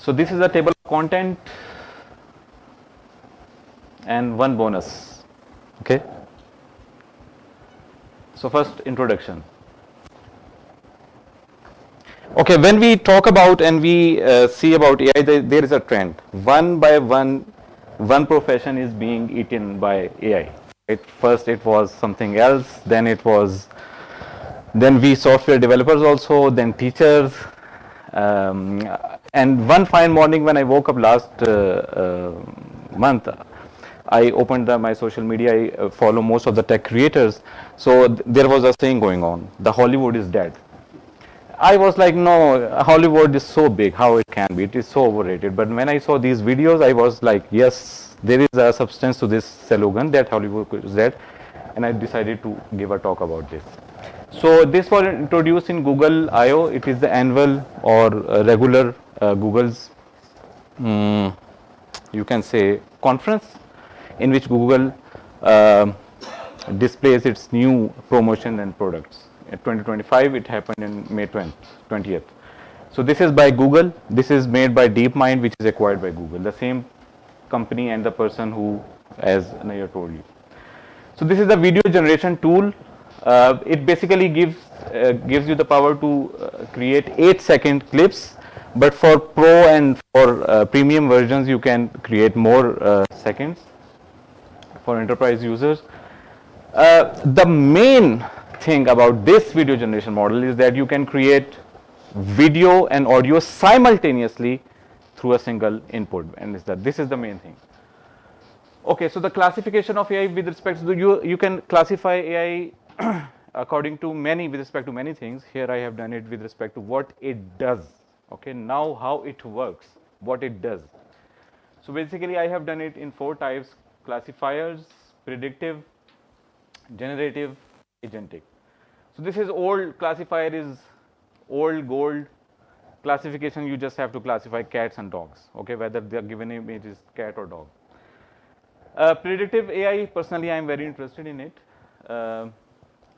So this is a table of content and one bonus. Okay. So first introduction. Okay, when we talk about and we see about AI, there is a trend. One by one profession is being eaten by AI. Right? First it was something else, then we software developers also, then teachers. And one fine morning when I woke up last month, I opened my social media. I follow most of the tech creators. So there was a saying going on: the Hollywood is dead. I was like, no, Hollywood is so big, how it can be? It is so overrated. But when I saw these videos, I was like, yes, there is a substance to this slogan that Hollywood is dead, and I decided to give a talk about this. So this was introduced in Google I/O. It is the annual or regular Google's, you can say, conference in which Google displays its new promotion and products. In 2025, it happened in May 20th. So this is by Google. This is made by DeepMind, which is acquired by Google, the same company and the person who, as Nair told you. So this is the video generation tool. It basically gives you the power to create 8-second clips, but for pro and for premium versions, you can create more seconds for enterprise users. The main thing about this video generation model is that you can create video and audio simultaneously through a single input, and this is the main thing. Okay, so the classification of AI with respect to you can classify AI according to with respect to many things. Here I have done it with respect to what it does. Okay, now how it works, what it does. So basically I have done it in 4 types: classifiers, predictive, generative, agentic. So this is old. Classifier is old gold. Classification, you just have to classify cats and dogs, okay, whether the given image is cat or dog. Predictive AI, personally I am very interested in it.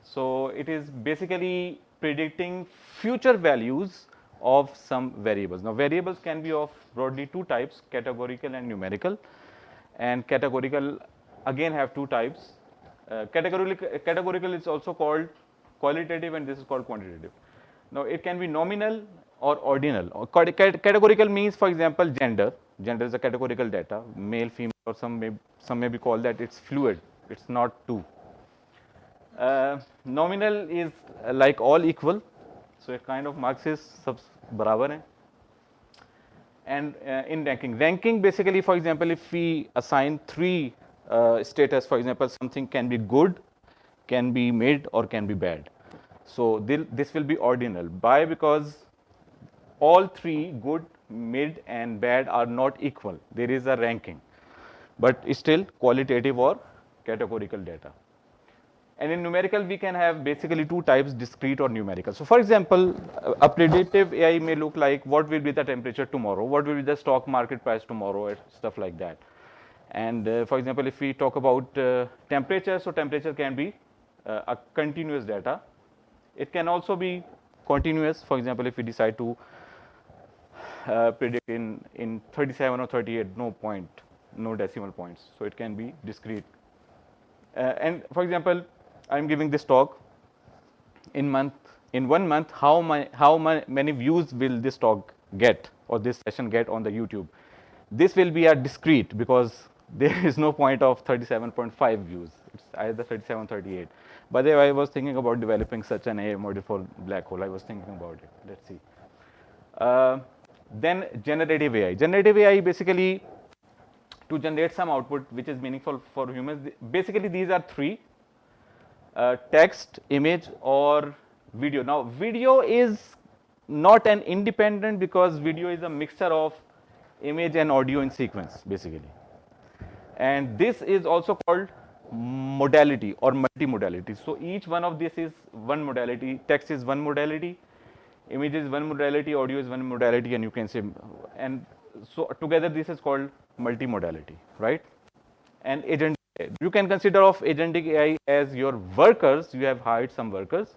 So it is basically predicting future values of some variables. Now variables can be of broadly 2 types: categorical and numerical. And categorical again have 2 types. Categorical is also called qualitative, and this is called quantitative. Now it can be nominal or ordinal. Categorical means, for example, gender. Gender is a categorical data, male, female, or some may be called that it's fluid. It's not 2. Nominal is like all equal, so it kind of marks is sab barabar hai. And in ranking basically, for example, if we assign 3 status, for example, something can be good, can be mid, or can be bad. So this will be ordinal. Why? Because all 3, good, mid, and bad, are not equal. There is a ranking, but still qualitative or categorical data. And in numerical, we can have basically 2 types: discrete or numerical. So for example, a predictive AI may look like what will be the temperature tomorrow, what will be the stock market price tomorrow, and stuff like that. And for example, if we talk about temperature, so temperature can be a continuous data. It can also be continuous. For example, if we decide to predict in 37 or 38, no decimal points. So it can be discrete. And for example, I'm giving this talk in 1 month, how many views will this talk get or this session get on the YouTube? This will be a discrete, because there is no point of 37.5 views. It's either 37, 38. By the way, I was thinking about developing such an AI model for black hole. I was thinking about it. Let's see. Then generative AI. Generative AI basically to generate some output which is meaningful for humans. Basically, these are 3: text, image, or video. Now, video is not an independent, because video is a mixture of image and audio in sequence, basically. And this is also called modality or multimodality. So each one of this is one modality. Text is one modality, image is one modality, audio is one modality, and you can say, and so together this is called multimodality, right? And agent, you can consider of agentic AI as your workers. You have hired some workers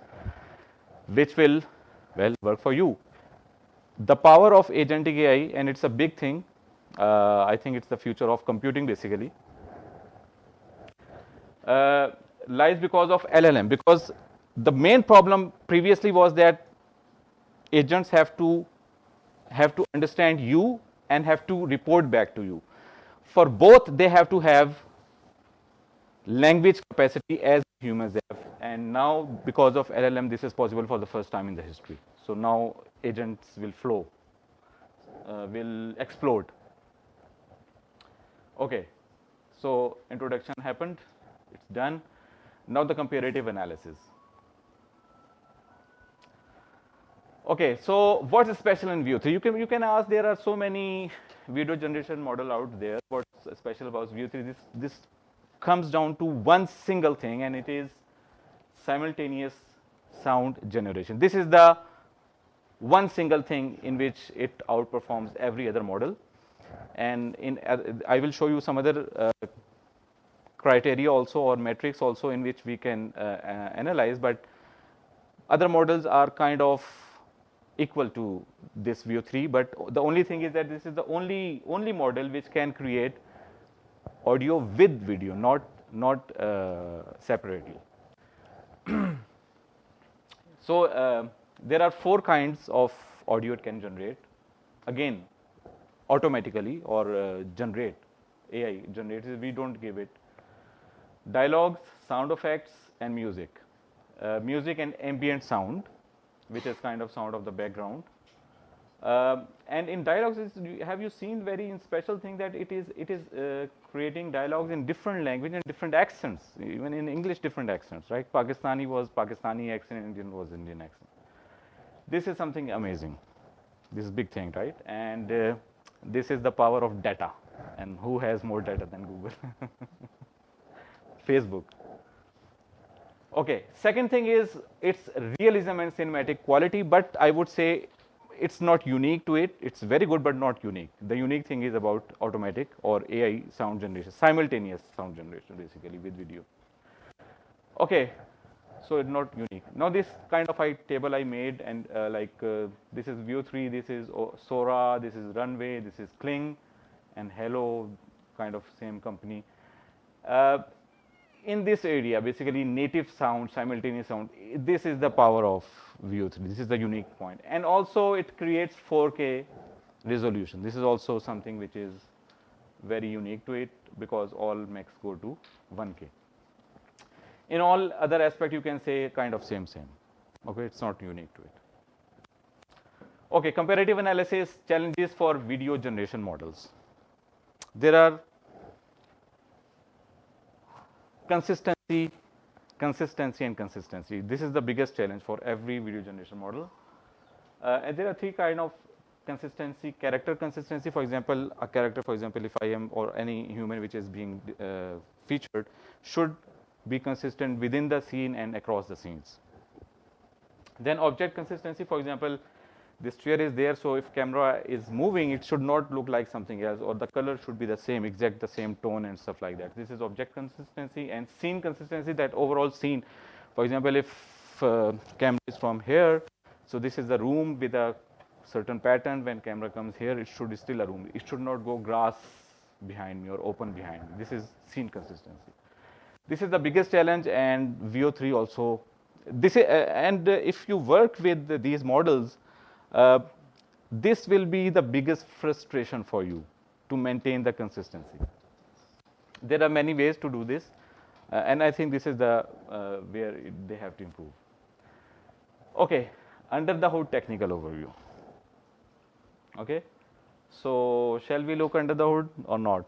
which will, well, work for you. The power of agentic AI, and it's a big thing. I think it's the future of computing basically. Lies because of LLM. Because the main problem previously was that agents have to understand you and have to report back to you. For both, they have to have language capacity as humans have, and now because of LLM, this is possible for the first time in the history. So now agents will flow, will explode. Okay, so introduction happened, it's done. Now the comparative analysis. Okay, so what's special in Veo 3? You can ask, there are so many video generation model out there. What's special about Veo 3? This comes down to one single thing, and it is simultaneous sound generation. This is the one single thing in which it outperforms every other model. And I will show you some other criteria also, or metrics also, in which we can analyze, but other models are kind of equal to this Veo 3, but the only thing is that this is the only model which can create audio with video, not separately. So there are 4 kinds of audio it can generate, again automatically, or generate, AI generates, we don't give it. Dialogues, sound effects, and music. Music and ambient sound, which is kind of sound of the background. And in dialogues, have you seen very special thing that it is creating dialogues in different language and different accents, even in English different accents, right? Pakistani was Pakistani accent, Indian was Indian accent. This is something amazing. This is big thing, right? And this is the power of data. And who has more data than Google? Facebook. Okay, second thing is its realism and cinematic quality, but I would say it's not unique to it. It's very good, but not unique. The unique thing is about automatic or AI sound generation, simultaneous sound generation basically with video. Okay, so it's not unique. Now this kind of table I made, and this is Veo 3, this is Sora, this is Runway, this is Kling, and Hello, kind of same company. In this area, basically native sound, simultaneous sound, this is the power of Veo 3. This is the unique point. And also it creates 4K resolution. This is also something which is very unique to it, because all Macs go to 1K. In all other aspect, you can say kind of same. Okay, it's not unique to it. Okay, comparative analysis, challenges for video generation models. There are consistency. This is the biggest challenge for every video generation model. And there are 3 kind of consistency. Character consistency, for example, a character, for example, if I am, or any human which is being featured, should be consistent within the scene and across the scenes. Then object consistency, for example, this chair is there, so if camera is moving, it should not look like something else, or the color should be the same, exact the same tone and stuff like that. This is object consistency. And scene consistency, that overall scene. For example, if camera is from here, so this is the room with a certain pattern. When camera comes here, it should still a room. It should not go grass behind me or open behind me. This is scene consistency. This is the biggest challenge, and Veo 3 also. This is, if you work with these models, this will be the biggest frustration for you to maintain the consistency. There are many ways to do this, and I think this is the where they have to improve. Okay, under the hood technical overview. Okay, so shall we look under the hood or not?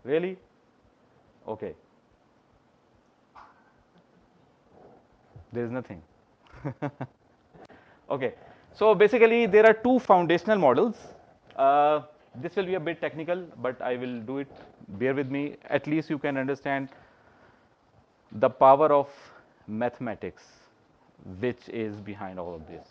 Really? Okay. There is nothing. Okay, so basically there are 2 foundational models. This will be a bit technical, but I will do it. Bear with me. At least you can understand the power of mathematics which is behind all of this.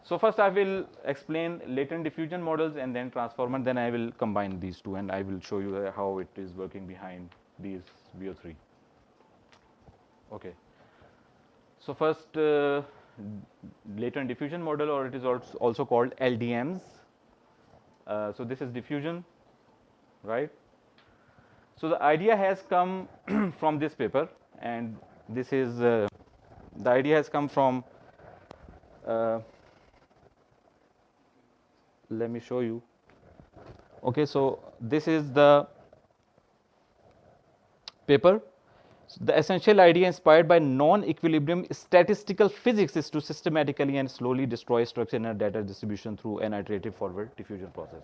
So first I will explain latent diffusion models and then transformer, then I will combine these 2 and I will show you how it is working behind these Veo 3. Okay. So first latent diffusion model, or it is also called LDMs. So this is diffusion, right? So the idea has come from this paper, and this is the idea has come from. Let me show you. Okay, so this is the paper. So the essential idea inspired by non-equilibrium statistical physics is to systematically and slowly destroy structure in a data distribution through an iterative forward diffusion process.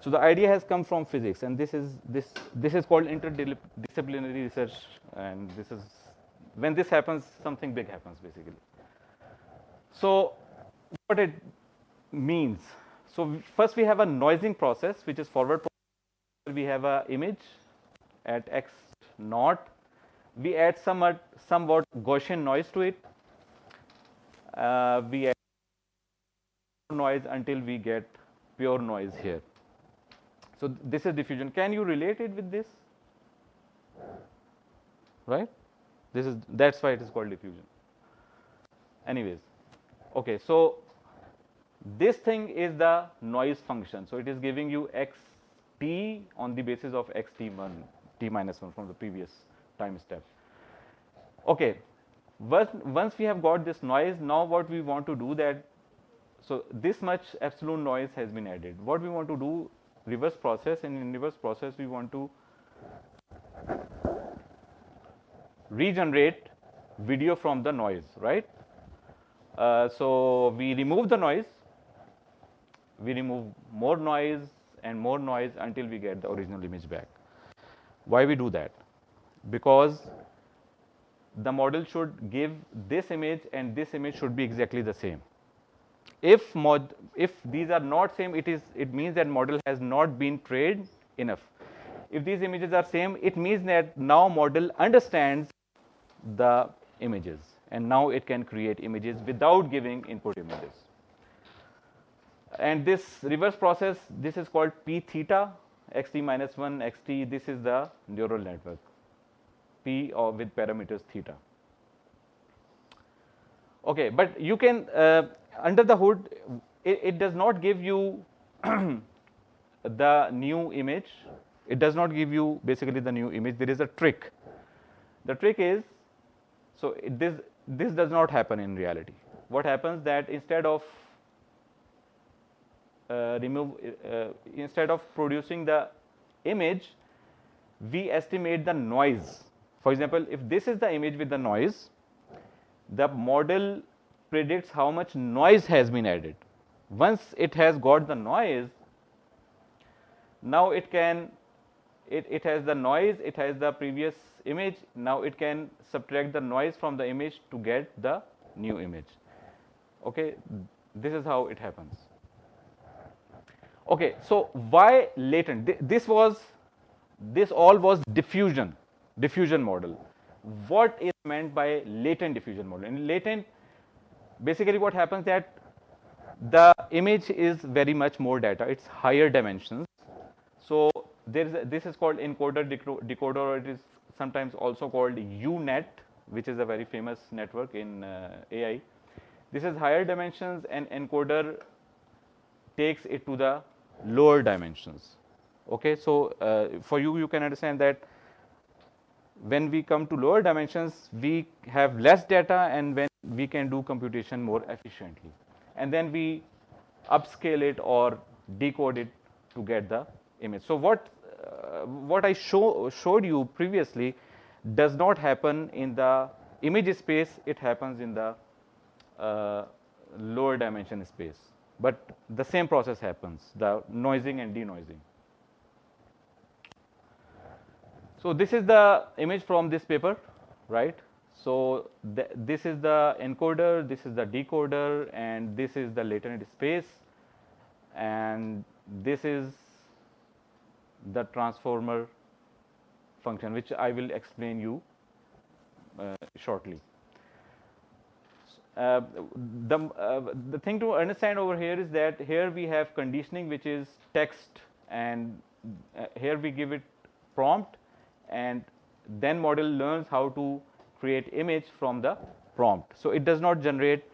So the idea has come from physics, and this is called interdisciplinary research, and this is when this happens, something big happens basically. So what it means. So first we have a noising process, which is forward. We have a image at x naught. We add somewhat Gaussian noise to it. We add noise until we get pure noise here. So this is diffusion. Can you relate it with this? Right? That's why it is called diffusion. Anyways, okay. So this thing is the noise function. So it is giving you xt on the basis of xt1, t minus 1 from the previous time step. Okay, once we have got this noise, now what we want to do that, so this much epsilon noise has been added. What we want to do, reverse process, and in reverse process we want to regenerate video from the noise, right? So we remove the noise, we remove more noise and more noise until we get the original image back. Why we do that? Because the model should give this image and this image should be exactly the same. If these are not same, it means that model has not been trained enough. If these images are same, it means that now model understands the images, and now it can create images without giving input images. And this reverse process, this is called p theta, xt minus 1 xt. This is the neural network, p or with parameters theta. Okay, but you can under the hood, it does not give you the new image. It does not give you basically the new image. There is a trick. The trick is, so this does not happen in reality. What happens that instead of instead of producing the image, we estimate the noise. For example, if this is the image with the noise, the model predicts how much noise has been added. Once it has got the noise, now it has the noise, it has the previous image, now it can subtract the noise from the image to get the new image. Okay, this is how it happens. Okay, so why latent? This all was diffusion model. What is meant by latent diffusion model? In latent, basically what happens that the image is very much more data, it's higher dimensions. So this is called encoder decoder, or it is sometimes also called UNet, which is a very famous network in AI. This is higher dimensions, and encoder takes it to the lower dimensions. Okay, so for you can understand that when we come to lower dimensions, we have less data, and when we can do computation more efficiently, and then we upscale it or decode it to get the image. So what I showed you previously does not happen in the image space, it happens in the lower dimension space, but the same process happens, the noising and denoising. So this is the image from this paper, right? So this is the encoder, this is the decoder, and this is the latent space, and this is the transformer function, which I will explain you shortly. The thing to understand over here is that here we have conditioning, which is text, and here we give it prompt, and then model learns how to create image from the prompt. So it does not generate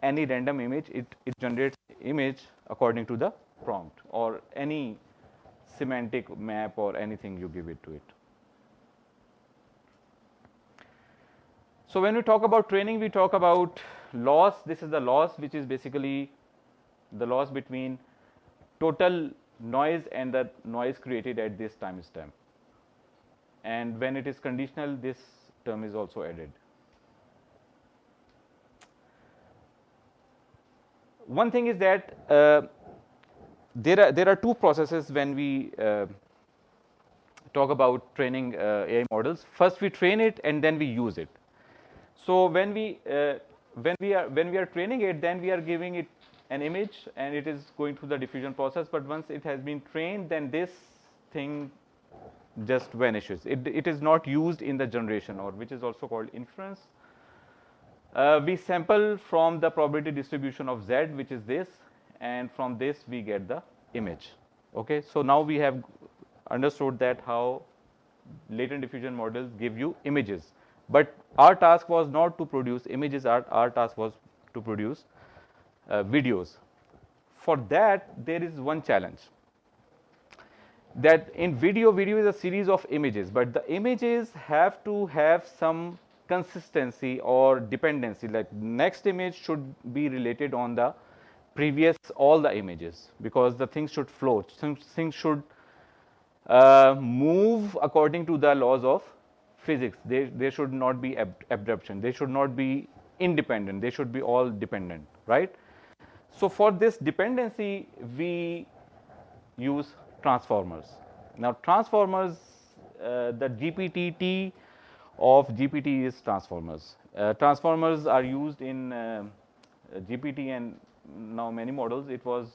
any random image, it generates image according to the prompt or any semantic map or anything you give it to it. So when we talk about training, we talk about loss. This is the loss, which is basically the loss between total noise and the noise created at this timestamp. And when it is conditional, this term is also added. One thing is that there are two processes when we talk about training AI models. First, we train it and then we use it. So when we are training it, then we are giving it an image and it is going through the diffusion process. But once it has been trained, then this thing just vanishes. It is not used in the generation, or which is also called inference. We sample from the probability distribution of Z, which is this, and from this we get the image. Okay, so now we have understood that how latent diffusion models give you images. But our task was not to produce images, our task was to produce videos. For that, there is one challenge. That in video is a series of images, but the images have to have some consistency or dependency, like next image should be related on the previous all the images, because the things should flow, things should move according to the laws of physics. There should not be absorption, they should not be independent, they should be all dependent, right? So for this dependency we use transformers. Now transformers, the GPT-T of GPT is transformers. Transformers are used in GPT and now many models. It was,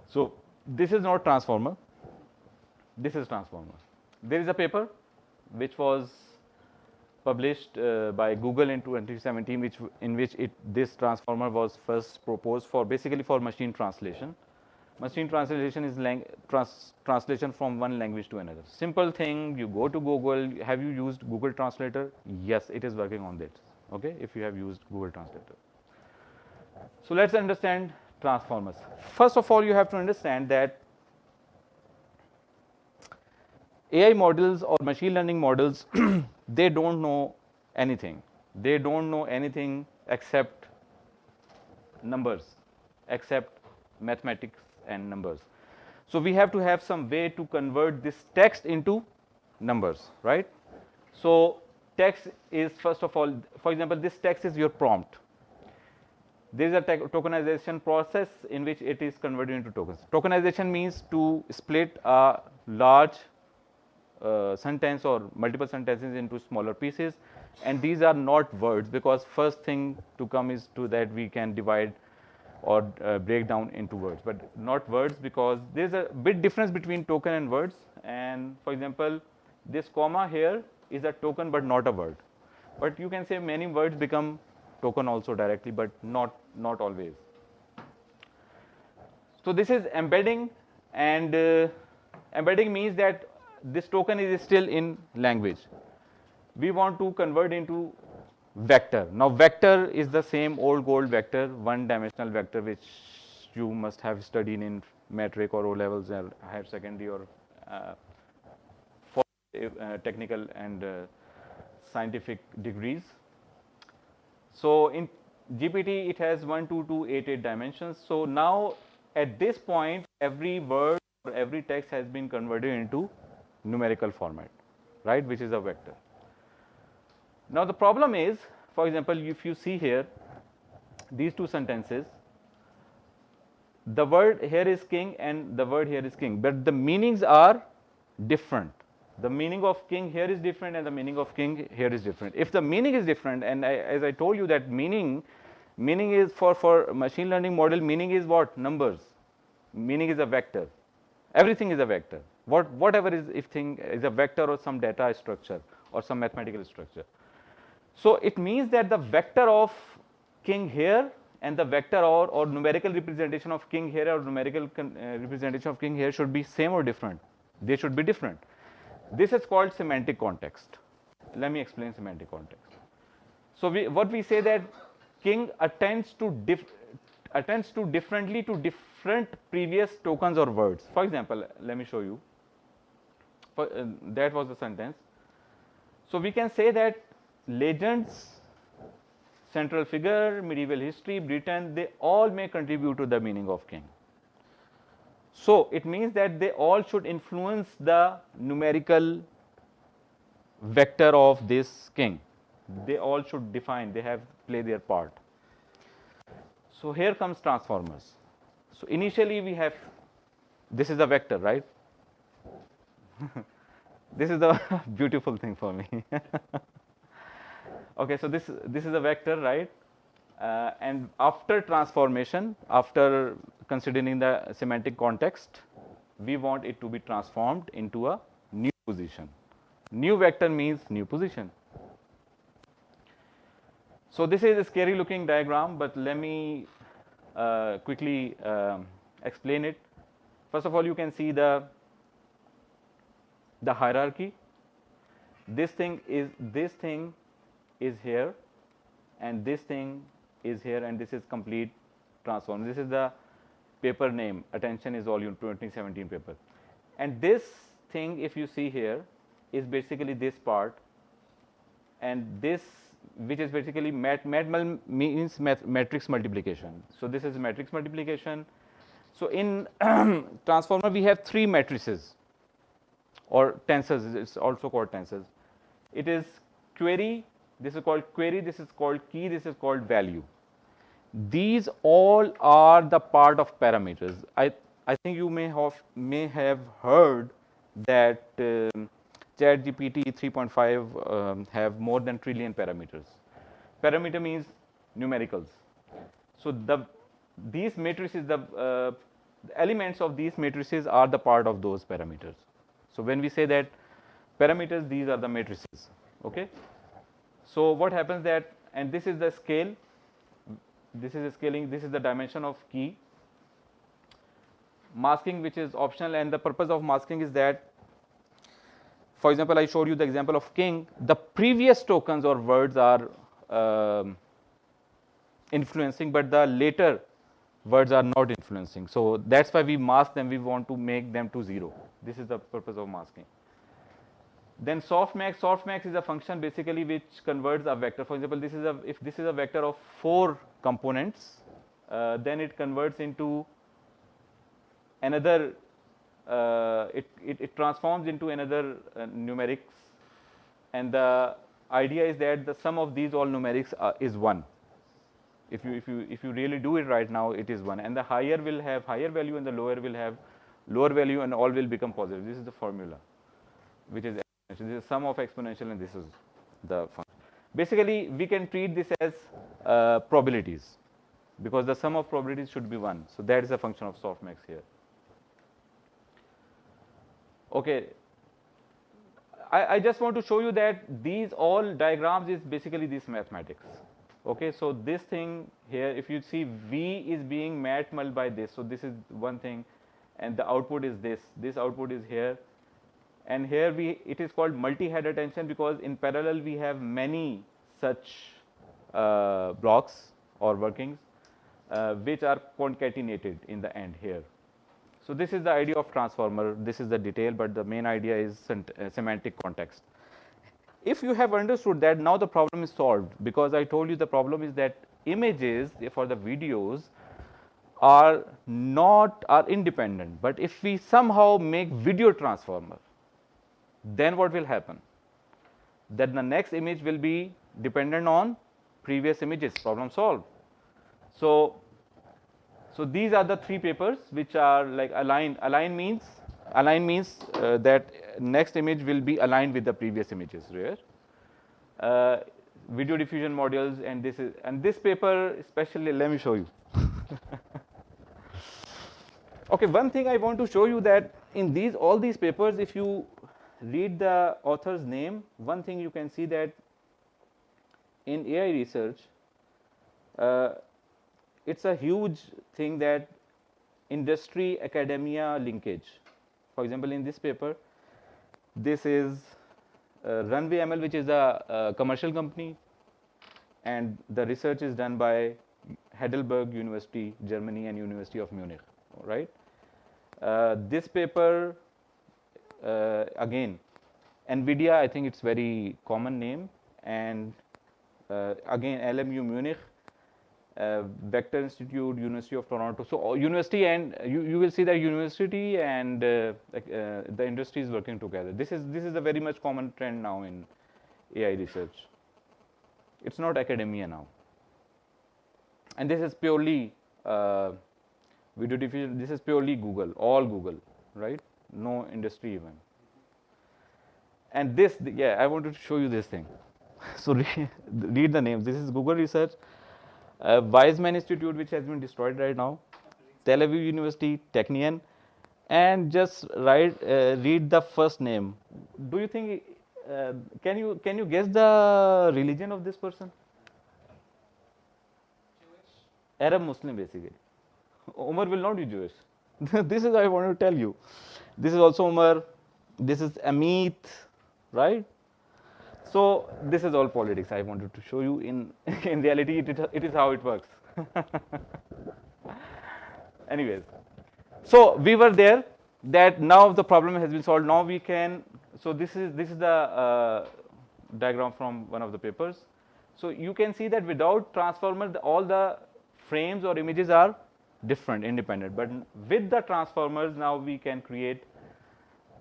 so this is not transformer, this is transformer. There is a paper which was published by Google in 2017, in which this transformer was first proposed for basically for machine translation. Machine translation is translation from one language to another. Simple thing, you go to Google. Have you used Google Translator? Yes, it is working on that. Okay, if you have used Google Translator. So let's understand transformers. First of all, you have to understand that AI models or machine learning models, they don't know anything. They don't know anything except numbers, except mathematics and numbers. So we have to have some way to convert this text into numbers, right? So text is, first of all, for example, this text is your prompt. There is a tokenization process in which it is converted into tokens. Tokenization means to split a large sentence or multiple sentences into smaller pieces, and these are not words, because first thing to come is to that we can divide or break down into words, but not words, because there's a bit difference between token and words. And for example, this comma here is a token but not a word, but you can say many words become token also directly, but not always. So this is embedding, and embedding means that this token is still in language. We want to convert into vector. Now vector is the same old gold vector, one dimensional vector, which you must have studied in metric or O levels or higher secondary or for technical and scientific degrees. So in GPT it has 1, 2, 2, 8, 8 dimensions. So now at this point every word or every text has been converted into numerical format, right, which is a vector. Now the problem is, for example, if you see here these two sentences, the word here is king and the word here is king, but the meanings are different. The meaning of king here is different and the meaning of king here is different. If the meaning is different, and as I told you that meaning is for machine learning model, meaning is what? Numbers. Meaning is a vector. Everything is a vector. Whatever is, if thing is a vector or some data structure or some mathematical structure. So it means that the vector of king here and the vector or numerical representation of king here or numerical representation of king here should be same or different. They should be different. This is called semantic context. Let me explain semantic context. So what we say that king attends to differently to different previous tokens or words. For example, let me show you. That was the sentence. So we can say that legends, central figure, medieval history, Britain, they all may contribute to the meaning of king. So it means that they all should influence the numerical vector of this king. They all should define, they have play their part. So here comes transformers. So initially we have, this is a vector, right? This is the beautiful thing for me. Okay, so this is a vector, right? And after transformation, after considering the semantic context, we want it to be transformed into a new position. New vector means new position. So this is a scary looking diagram, but let me quickly explain it. First of all, you can see the hierarchy. This thing is here, and this thing is here, and this is complete transform. This is the paper name. Attention is all 2017 paper. And this thing, if you see here, is basically this part, and this, which is basically means matrix multiplication. So this is matrix multiplication. So in transformer we have three matrices or tensors. It's also called tensors. It is query. This is called query. This is called key. This is called value. These all are the part of parameters. I think you may have heard that ChatGPT 3.5 have more than trillion parameters. Parameter means numericals. So these matrices, the elements of these matrices are the part of those parameters. So when we say that parameters, these are the matrices. Okay. So what happens that, and this is the scale. This is the scaling. This is the dimension of key. Masking, which is optional, and the purpose of masking is that, for example, I showed you the example of king. The previous tokens or words are influencing, but the later words are not influencing. So that's why we mask them. We want to make them to 0. This is the purpose of masking. Then softmax. Softmax is a function basically which converts a vector. For example, if this is a vector of 4 components, then it converts into another. It transforms into another numerics, and the idea is that the sum of these all numerics is 1. If you really do it right now, it is 1, and the higher will have higher value, and the lower will have lower value, and all will become positive. This is the formula, which is exponential. This is sum of exponential, and this is the function. Basically, we can treat this as probabilities, because the sum of probabilities should be 1. So that is a function of softmax here. Okay. I just want to show you that these all diagrams is basically this mathematics. Okay, so this thing here, if you see V is being mat mul by this, so this is one thing, and the output is this. This output is here, and here it is called multi-head attention, because in parallel we have many such blocks or workings which are concatenated in the end here. So this is the idea of transformer. This is the detail, but the main idea is semantic context. If you have understood that, now the problem is solved, because I told you the problem is that images for the videos are independent. But if we somehow make video transformer, then what will happen? That the next image will be dependent on previous images. Problem solved. So these are the 3 papers which are like aligned. Align means that next image will be aligned with the previous images. Where video diffusion modules, and this paper especially, let me show you. Okay, one thing I want to show you, that in all these papers, if you read the author's name, one thing you can see that in AI research, it's a huge thing, that industry academia linkage. For example, in this paper, this is Runway ML, which is a commercial company, and the research is done by Heidelberg University, Germany, and University of Munich, right? This paper, again, NVIDIA, I think it's very common name, and again, LMU Munich, Vector Institute, University of Toronto. So university, and you will see that university and the industry is working together. This is a very much common trend now in AI research. It's not academia now, and this is purely video diffusion. This is purely Google, all Google, right? No industry even. And this, yeah, I wanted to show you this thing. So read the names. This is Google Research, Weizmann Institute, which has been destroyed right now, Tel Aviv University, Technion, and just read the first name. Do you think? Can you guess the religion of this person? Jewish. Arab Muslim, basically. Umar will not be Jewish. This is what I want to tell you. This is also Umar. This is Amit, right? So this is all politics. I wanted to show you. In reality, it is how it works. Anyways, so we were there. That now the problem has been solved. Now we can. So this is the diagram from one of the papers. So you can see that without transformer, all the frames or images are different, independent. But with the transformers, now we can create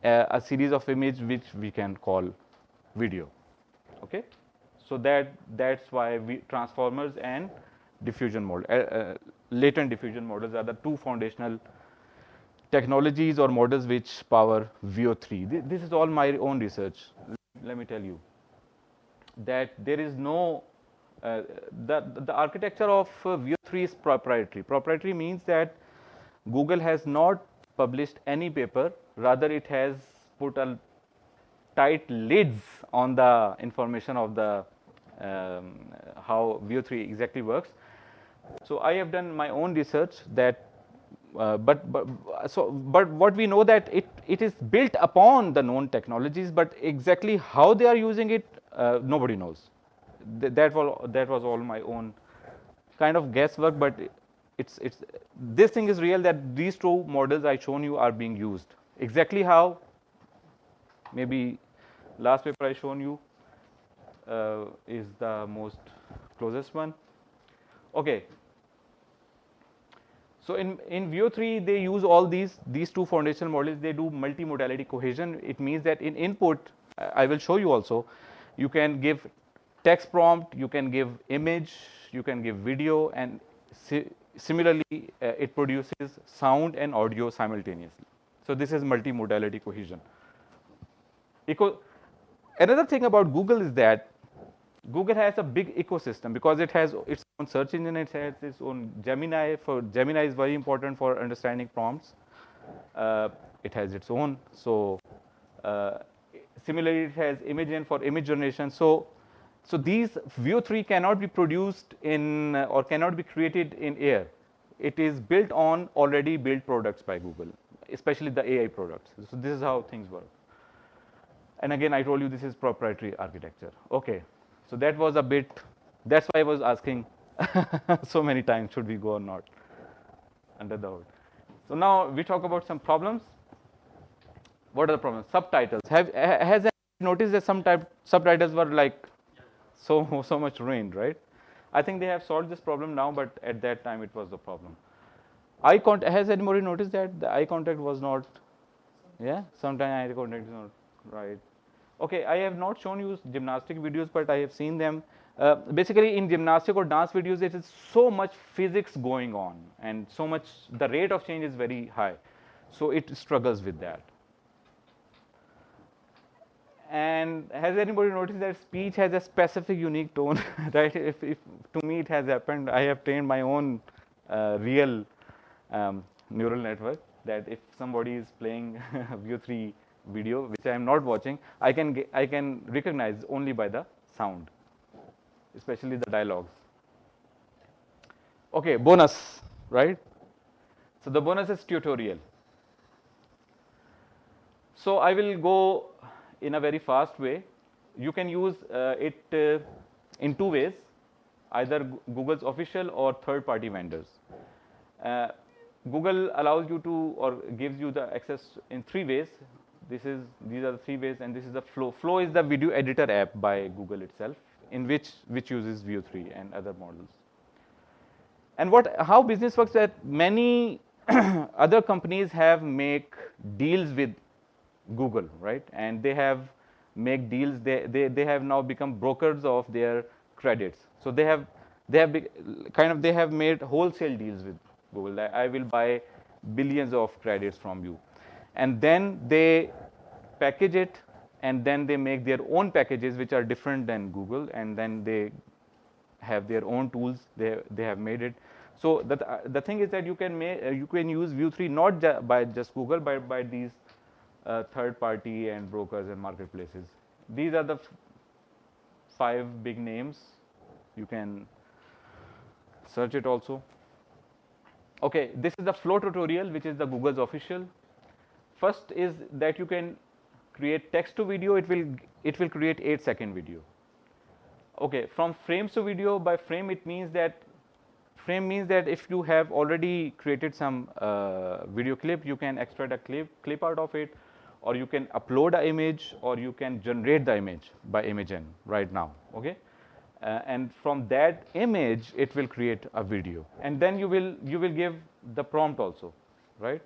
a series of images which we can call video. Okay, so that's why transformers and diffusion model, latent diffusion models are the two foundational technologies or models which power VO3. This is all my own research. Let me tell you that there is no the architecture of VO3 is proprietary. Proprietary means that Google has not published any paper. Rather, it has put a tight lids on the information of the how VO3 exactly works. So I have done my own research that, but what we know that it is built upon the known technologies, but exactly how they are using it, nobody knows. That was all my own kind of guesswork, but it's this thing is real that these two models I shown you are being used. Exactly how? Maybe last paper I shown you is the most closest one. Okay. So in VO3 they use all these two foundational models. They do multimodality cohesion. It means that in input, I will show you also, you can give text prompt, you can give image, you can give video, and similarly it produces sound and audio simultaneously. So this is multimodality cohesion. Another thing about Google is that Google has a big ecosystem because it has its own search engine, it has its own Gemini. Gemini is very important for understanding prompts. It has its own. So similarly, it has ImageN for image generation. So these VO3 cannot be produced in or cannot be created in air. It is built on already built products by Google, especially the AI products. So this is how things work. And again, I told you this is proprietary architecture. Okay, so that was a bit, that's why I was asking so many times, should we go or not under the hood. So now we talk about some problems. What are the problems? Subtitles. Has anyone noticed that some subtitles were like so much ruined, right? I think they have solved this problem now, but at that time it was the problem. Eye contact, has anybody noticed that the eye contact was not, yeah, sometimes eye contact is not right. Okay, I have not shown you gymnastic videos, but I have seen them. Basically in gymnastic or dance videos, it is so much physics going on and so much, the rate of change is very high. So it struggles with that. And has anybody noticed that speech has a specific unique tone, right? If to me it has happened, I have trained my own real neural network that if somebody is playing VO3 video, which I am not watching, I can recognize only by the sound, especially the dialogues. Okay, bonus, right? So the bonus is tutorial. So I will go in a very fast way. You can use it in two ways. either Google's official or third-party vendors. Uh, Google allows you to or gives you the access in 3 ways. These are the 3 ways, and this is the Flow. Flow is the video editor app by Google itself, in which uses View 3 and other models. And how business works that many other companies have make deals with Google, right? And they have make deals. They have now become brokers of their credits. So they have made wholesale deals with Google. I will buy billions of credits from you, and then they package it, and then they make their own packages which are different than Google, and then they have their own tools. They have made it. So the thing is that you can use View 3 not by just Google, but by these third party and brokers and marketplaces. These are the 5 big names. You can search it also. Okay, this is the Flow tutorial, which is the Google's official. First is that you can create text to video. It will create 8-second video. Okay, from frames to video. By frame means that if you have already created some video clip, you can extract a clip out of it, or you can upload an image, or you can generate the image by Imagen right now. Okay, and from that image it will create a video, and then you will give the prompt also, right?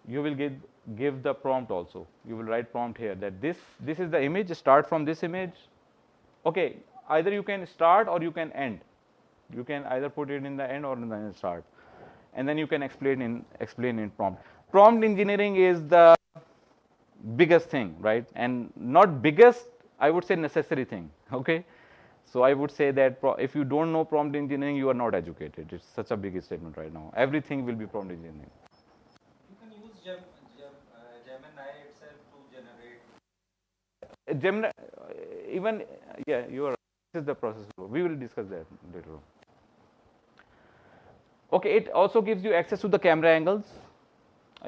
You will give the prompt also. You will write prompt here that this is the image. Start from this image. Okay, either you can start or you can end. You can either put it in the end or in the start, and then you can explain in prompt. Prompt engineering is the biggest thing, right? And not biggest, I would say necessary thing. Okay, so I would say that if you don't know prompt engineering, you are not educated. It's such a big statement right now. Everything will be prompt engineering. You can use Gemini itself to generate. Gemini, even yeah, you are. This is the process. We will discuss that later on. Okay, it also gives you access to the camera angles.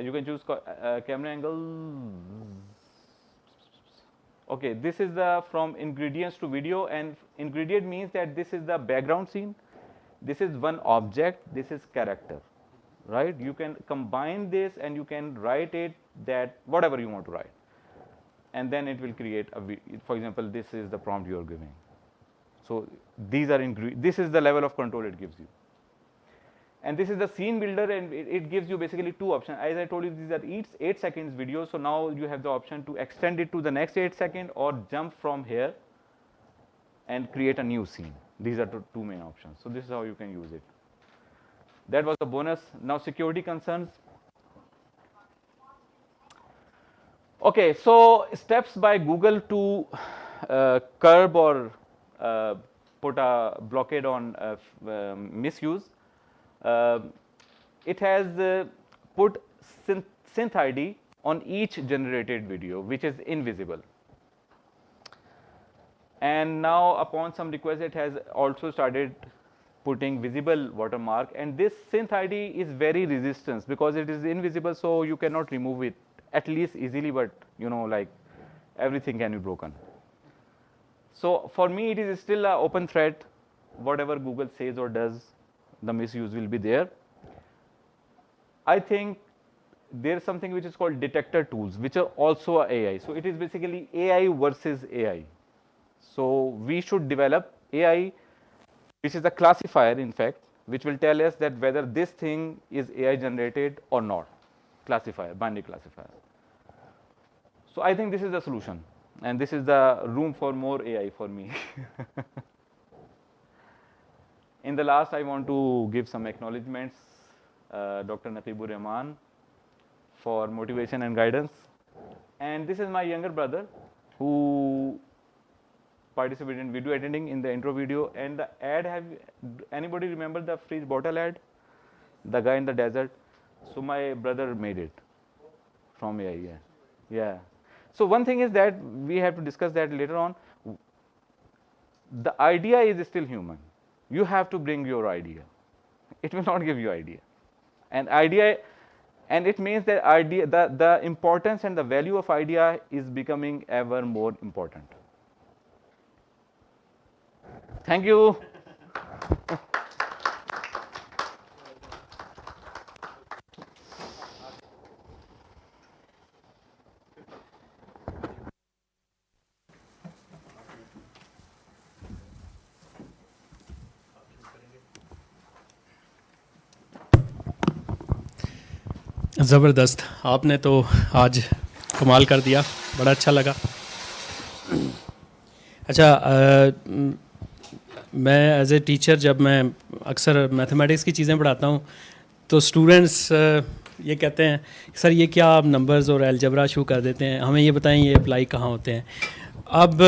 You can choose camera angle. Okay, this is the from ingredients to video, and ingredient means that this is the background scene. This is one object. This is character, right? You can combine this and you can write it that whatever you want to write, and then it will create a video. For example, this is the prompt you are giving. So these are this is the level of control it gives you. And this is the scene builder, and it gives you basically 2 options. As I told you, these are each 8 seconds video. So now you have the option to extend it to the next 8 seconds or jump from here and create a new scene. These are 2 main options. So this is how you can use it. That was the bonus. Now security concerns. Okay, so steps by Google to curb or put a blockade on misuse. It has put synth ID on each generated video, which is invisible. And now upon some request, it has also started putting visible watermark, and this synth ID is very resistant because it is invisible, so you cannot remove it at least easily, but like everything can be broken. So for me, it is still an open threat. Whatever Google says or does, the misuse will be there. I think there is something which is called detector tools, which are also AI. So it is basically AI versus AI. So we should develop AI, which is a classifier, in fact, which will tell us that whether this thing is AI generated or not. Classifier, binary classifier. So I think this is the solution, and this is the room for more AI for me. In the last, I want to give some acknowledgements, Dr. Naqibur Rahman, for motivation and guidance. And this is my younger brother who participated in video editing in the intro video. And the ad, anybody remember the freeze bottle ad? The guy in the desert? So my brother made it from AI, yeah. So one thing is that we have to discuss that later on. The idea is still human. You have to bring your idea. It will not give you idea. And it means that the importance and the value of idea is becoming ever more important. Thank you. ज़बरदस्त, आपने तो आज कमाल कर दिया, बड़ा अच्छा लगा। अच्छा, मैं एज ए टीचर जब मैं अक्सर मैथमेटिक्स की चीज़ें पढ़ाता हूँ तो स्टूडेंट्स ये कहते हैं सर ये क्या आप नंबर्स और अलजबरा शुरू कर देते हैं, हमें ये बताएं ये अप्लाई कहाँ होते हैं। अब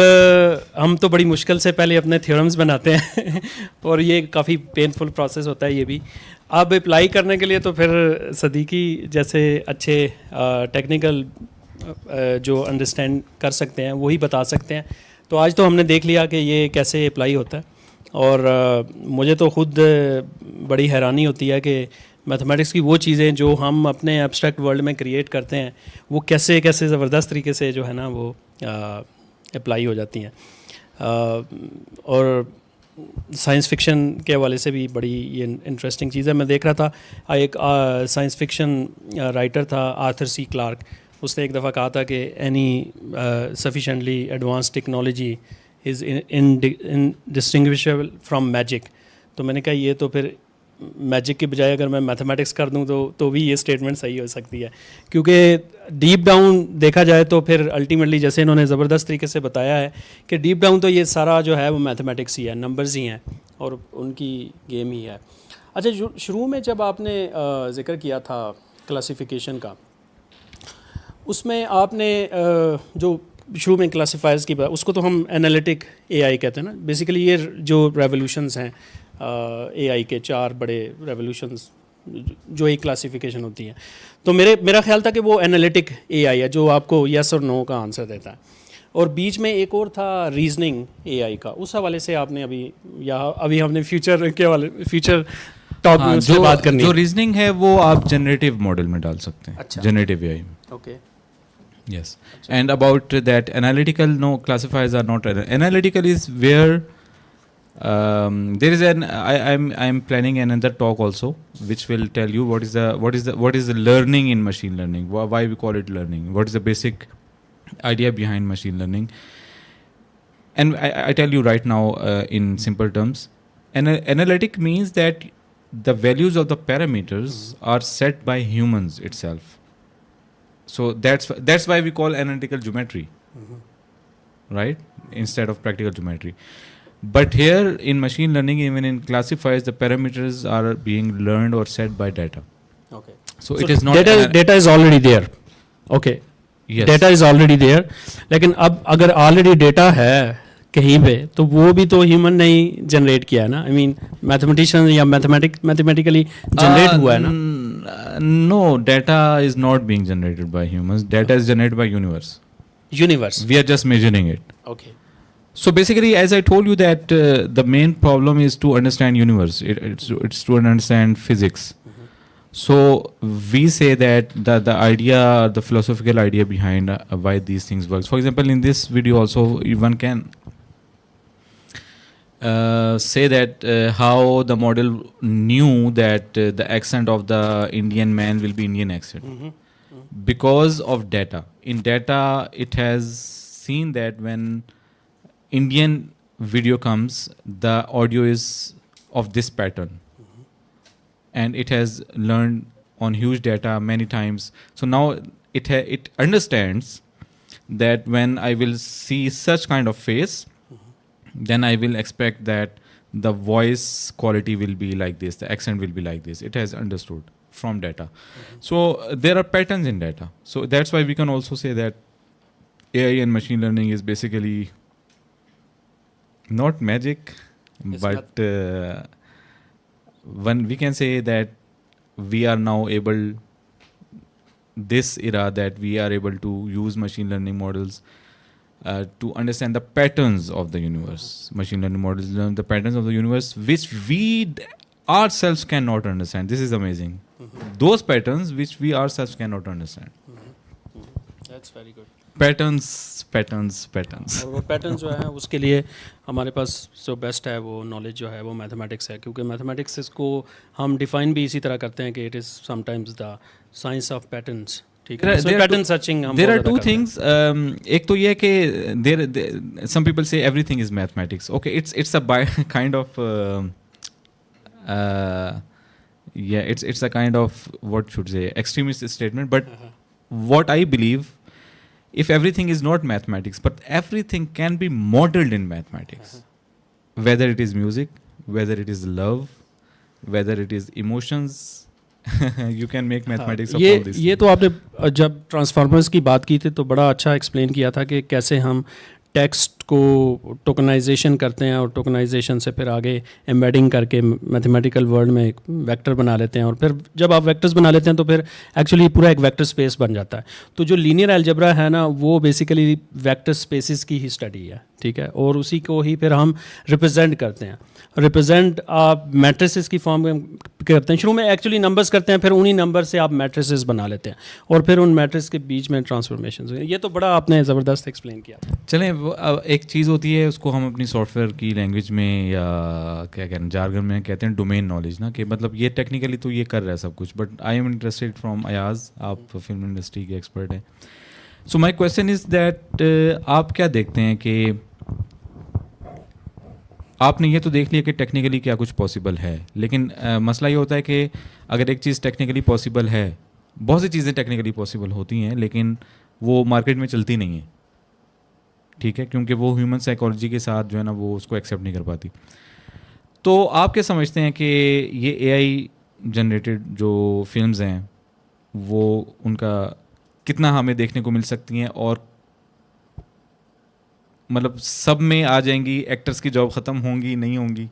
हम तो बड़ी मुश्किल से पहले अपने थ्योरम्स बनाते हैं और ये काफ़ी पेनफुल प्रोसेस होता है ये भी। अब अप्लाई करने के लिए तो फिर सदीकी जैसे अच्छे टेक्निकल जो अंडरस्टैंड कर सकते हैं वही बता सकते हैं। तो आज तो हमने देख लिया कि ये कैसे अप्लाई होता है और मुझे तो ख़ुद बड़ी हैरानी होती है कि मैथमेटिक्स की वो चीज़ें जो हम अपने एब्स्ट्रैक्ट वर्ल्ड में क्रिएट करते हैं वो कैसे कैसे ज़बरदस्त तरीके से जो है ना वो अप्लाई हो जाती हैं। और साइंस फिक्शन के हवाले से भी बड़ी ये इंटरेस्टिंग चीज़ है। मैं देख रहा था एक साइंस फिक्शन राइटर था आर्थर सी क्लार्क, उसने एक दफ़ा कहा था कि any sufficiently advance technology is indistinguishable from magic. तो मैंने कहा ये तो फिर मैजिक के बजाय अगर मैं मैथमेटिक्स कर दूं तो भी ये स्टेटमेंट सही हो सकती है, क्योंकि डीप डाउन देखा जाए तो फिर अल्टीमेटली जैसे इन्होंने ज़बरदस्त तरीके से बताया है कि डीप डाउन तो ये सारा जो है वो मैथमेटिक्स ही है, नंबर्स ही हैं और उनकी गेम ही है। अच्छा, शुरू में जब आपने ज़िक्र किया था क्लासिफिकेशन का, उसमें आपने जो शुरू में क्लासीफायर्स की बात, उसको तो हम एनालिटिक एआई कहते हैं ना। बेसिकली ये जो रेवोल्यूशंस हैं एआई के 4 बड़े रेवोल्यूशंस जो एक क्लासिफिकेशन होती है, तो मेरा ख्याल था कि वो एनालिटिक एआई है जो आपको यस और नो का आंसर देता है। और बीच में एक और था रीजनिंग एआई का, उस हवाले से आपने अभी हमने फ्यूचर के वाले फ्यूचर टॉक में उससे बात करनी जो है। रीजनिंग है वो आप जनरेटिव मॉडल में डाल सकते हैं, अच्छा। जनरेटिव एआई में। Okay, Yes, and about that analytical, no, classifiers are not analytical is where there is I'm planning another talk also which will tell you what is the learning in machine learning, why we call it learning, what is the basic idea behind machine learning. And I tell you right now in simple terms, analytic means that the values of the parameters are set by humans itself. So that's why we call analytical geometry, right? Instead of practical geometry. But here in machine learning, even in classifiers, the parameters are being learned or set by data. okay. So it is not data is already there. Okay. Yes. Data is already there, लेकिन अब अगर already data है कहीं पे तो वो भी तो ह्यूमन ने ही जनरेट किया है ना। आई मीन मैथमेटिशियन या मैथमेटिकली जनरेट हुआ है ना। No, data is not being generated by humans. Data is generated by universe. Universe, We are just measuring it. Okay. So basically, as I told you that the main problem is to understand universe. It's to understand physics. So we say that the idea, the philosophical idea behind why these things works. For example, in this video also, one can say that how the model knew that the accent of the Indian man will be Indian accent. Because of data. In data, it has seen that when Indian video comes, the audio is of this pattern. And it has learned on huge data many times. So now it understands that when I will see such kind of face, then I will expect that the voice quality will be like this, the accent will be like this. It has understood from data. So there are patterns in data. So that's why we can also say that AI and machine learning is basically not magic, but when we can say that we are now able, this era that we are able to use machine learning models to understand the patterns of the universe. Machine learning models learn the patterns of the universe which we ourselves cannot understand. This is amazing. Those patterns which we ourselves cannot understand. That's very good. Patterns और वो pattern जो है उसके लिए हमारे पास जो best है वो नॉलेज जो है वो मैथमेटिक्स है, क्योंकि मैथमेटिक्स इसको हम डिफाइन भी इसी तरह करते हैं कि it is sometimes the science of patterns. ठीक है, पैटर्न सर्चिंग हम देयर आर बहुत टू ज़्यादा करते हैं। थिंग्स, एक तो ये है कि देयर सम पीपल से everything is mathematics, okay it's a kind of yeah, it's a kind of, what should say, extremist statement, but what I believe, if everything is not mathematics but everything can be modeled in mathematics, whether it is music, whether it is love, whether it is emotions, you can make mathematics of all these ये तो आपने जब transformers की बात की थी तो बड़ा अच्छा एक्सप्लेन किया था कि कैसे हम टेक्स्ट को टोकनाइजेशन करते हैं और टोकनाइजेशन से फिर आगे एम्बेडिंग करके मैथमेटिकल वर्ल्ड में एक वेक्टर बना लेते हैं, और फिर जब आप वेक्टर्स बना लेते हैं तो फिर एक्चुअली पूरा एक वेक्टर स्पेस बन जाता है। तो जो लीनियर अलजेब्रा है ना वो बेसिकली वेक्टर स्पेसिस की ही स्टडी है, ठीक है, और उसी को ही फिर हम रिप्रेजेंट करते हैं। रिप्रेजेंट आप मैट्रिसेस की फॉर्म में करते हैं, शुरू में एक्चुअली नंबर्स करते हैं, फिर उन्हीं नंबर से आप मैट्रिसेस बना लेते हैं और फिर उन मैट्रिक्स के बीच में ट्रांसफॉर्मेशन। ये तो बड़ा आपने ज़बरदस्त एक्सप्लेन किया। चलें, एक चीज़ होती है उसको हम अपनी सॉफ्टवेयर की लैंग्वेज में या क्या कहते हैं जार्गन में कहते हैं डोमेन नॉलेज ना, कि मतलब ये टेक्निकली तो ये कर रहा है सब कुछ, but I am interested from Ayaz, आप फिल्म इंडस्ट्री के एक्सपर्ट हैं। सो माई क्वेश्चन इज़ दैट आप क्या देखते हैं कि आपने ये तो देख लिया कि टेक्निकली क्या कुछ पॉसिबल है, लेकिन मसला ये होता है कि अगर एक चीज़ टेक्निकली पॉसिबल है, बहुत सी चीज़ें टेक्निकली पॉसिबल होती हैं लेकिन वो मार्केट में चलती नहीं है, ठीक है, क्योंकि वो ह्यूमन साइकोलॉजी के साथ जो है ना वो उसको एक्सेप्ट नहीं कर पाती। तो आप क्या समझते हैं कि ये एआई जनरेटेड जो फिल्म्स हैं वो उनका कितना हमें देखने को मिल सकती हैं, और मतलब सब में आ जाएंगी, एक्टर्स की जॉब ख़त्म होंगी नहीं होंगी?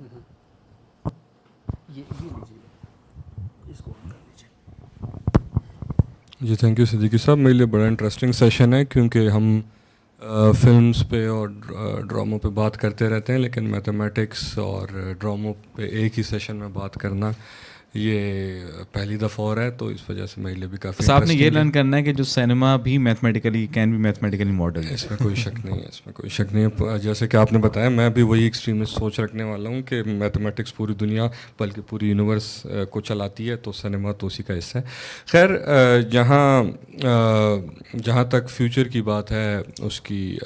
जी थैंक यू सिद्दीकी साहब, मेरे लिए बड़ा इंटरेस्टिंग सेशन है क्योंकि हम फिल्म्स पे और ड्रामों पे बात करते रहते हैं, लेकिन मैथमेटिक्स और ड्रामों पे एक ही सेशन में बात करना ये पहली दफ़ा हो रहा है, तो इस वजह से मेरे लिए भी काफ़ी बस आपने ये लर्न करना है कि जो सिनेमा भी mathematically can be mathematically model, इसमें कोई शक नहीं है, इसमें कोई शक नहीं है। जैसे कि आपने बताया, मैं भी वही एक्सट्रीमिस्ट सोच रखने वाला हूँ कि मैथमेटिक्स पूरी दुनिया बल्कि पूरी यूनिवर्स को चलाती है, तो सिनेमा तो उसी का हिस्सा है। खैर, जहाँ तक फ्यूचर की बात है उसकी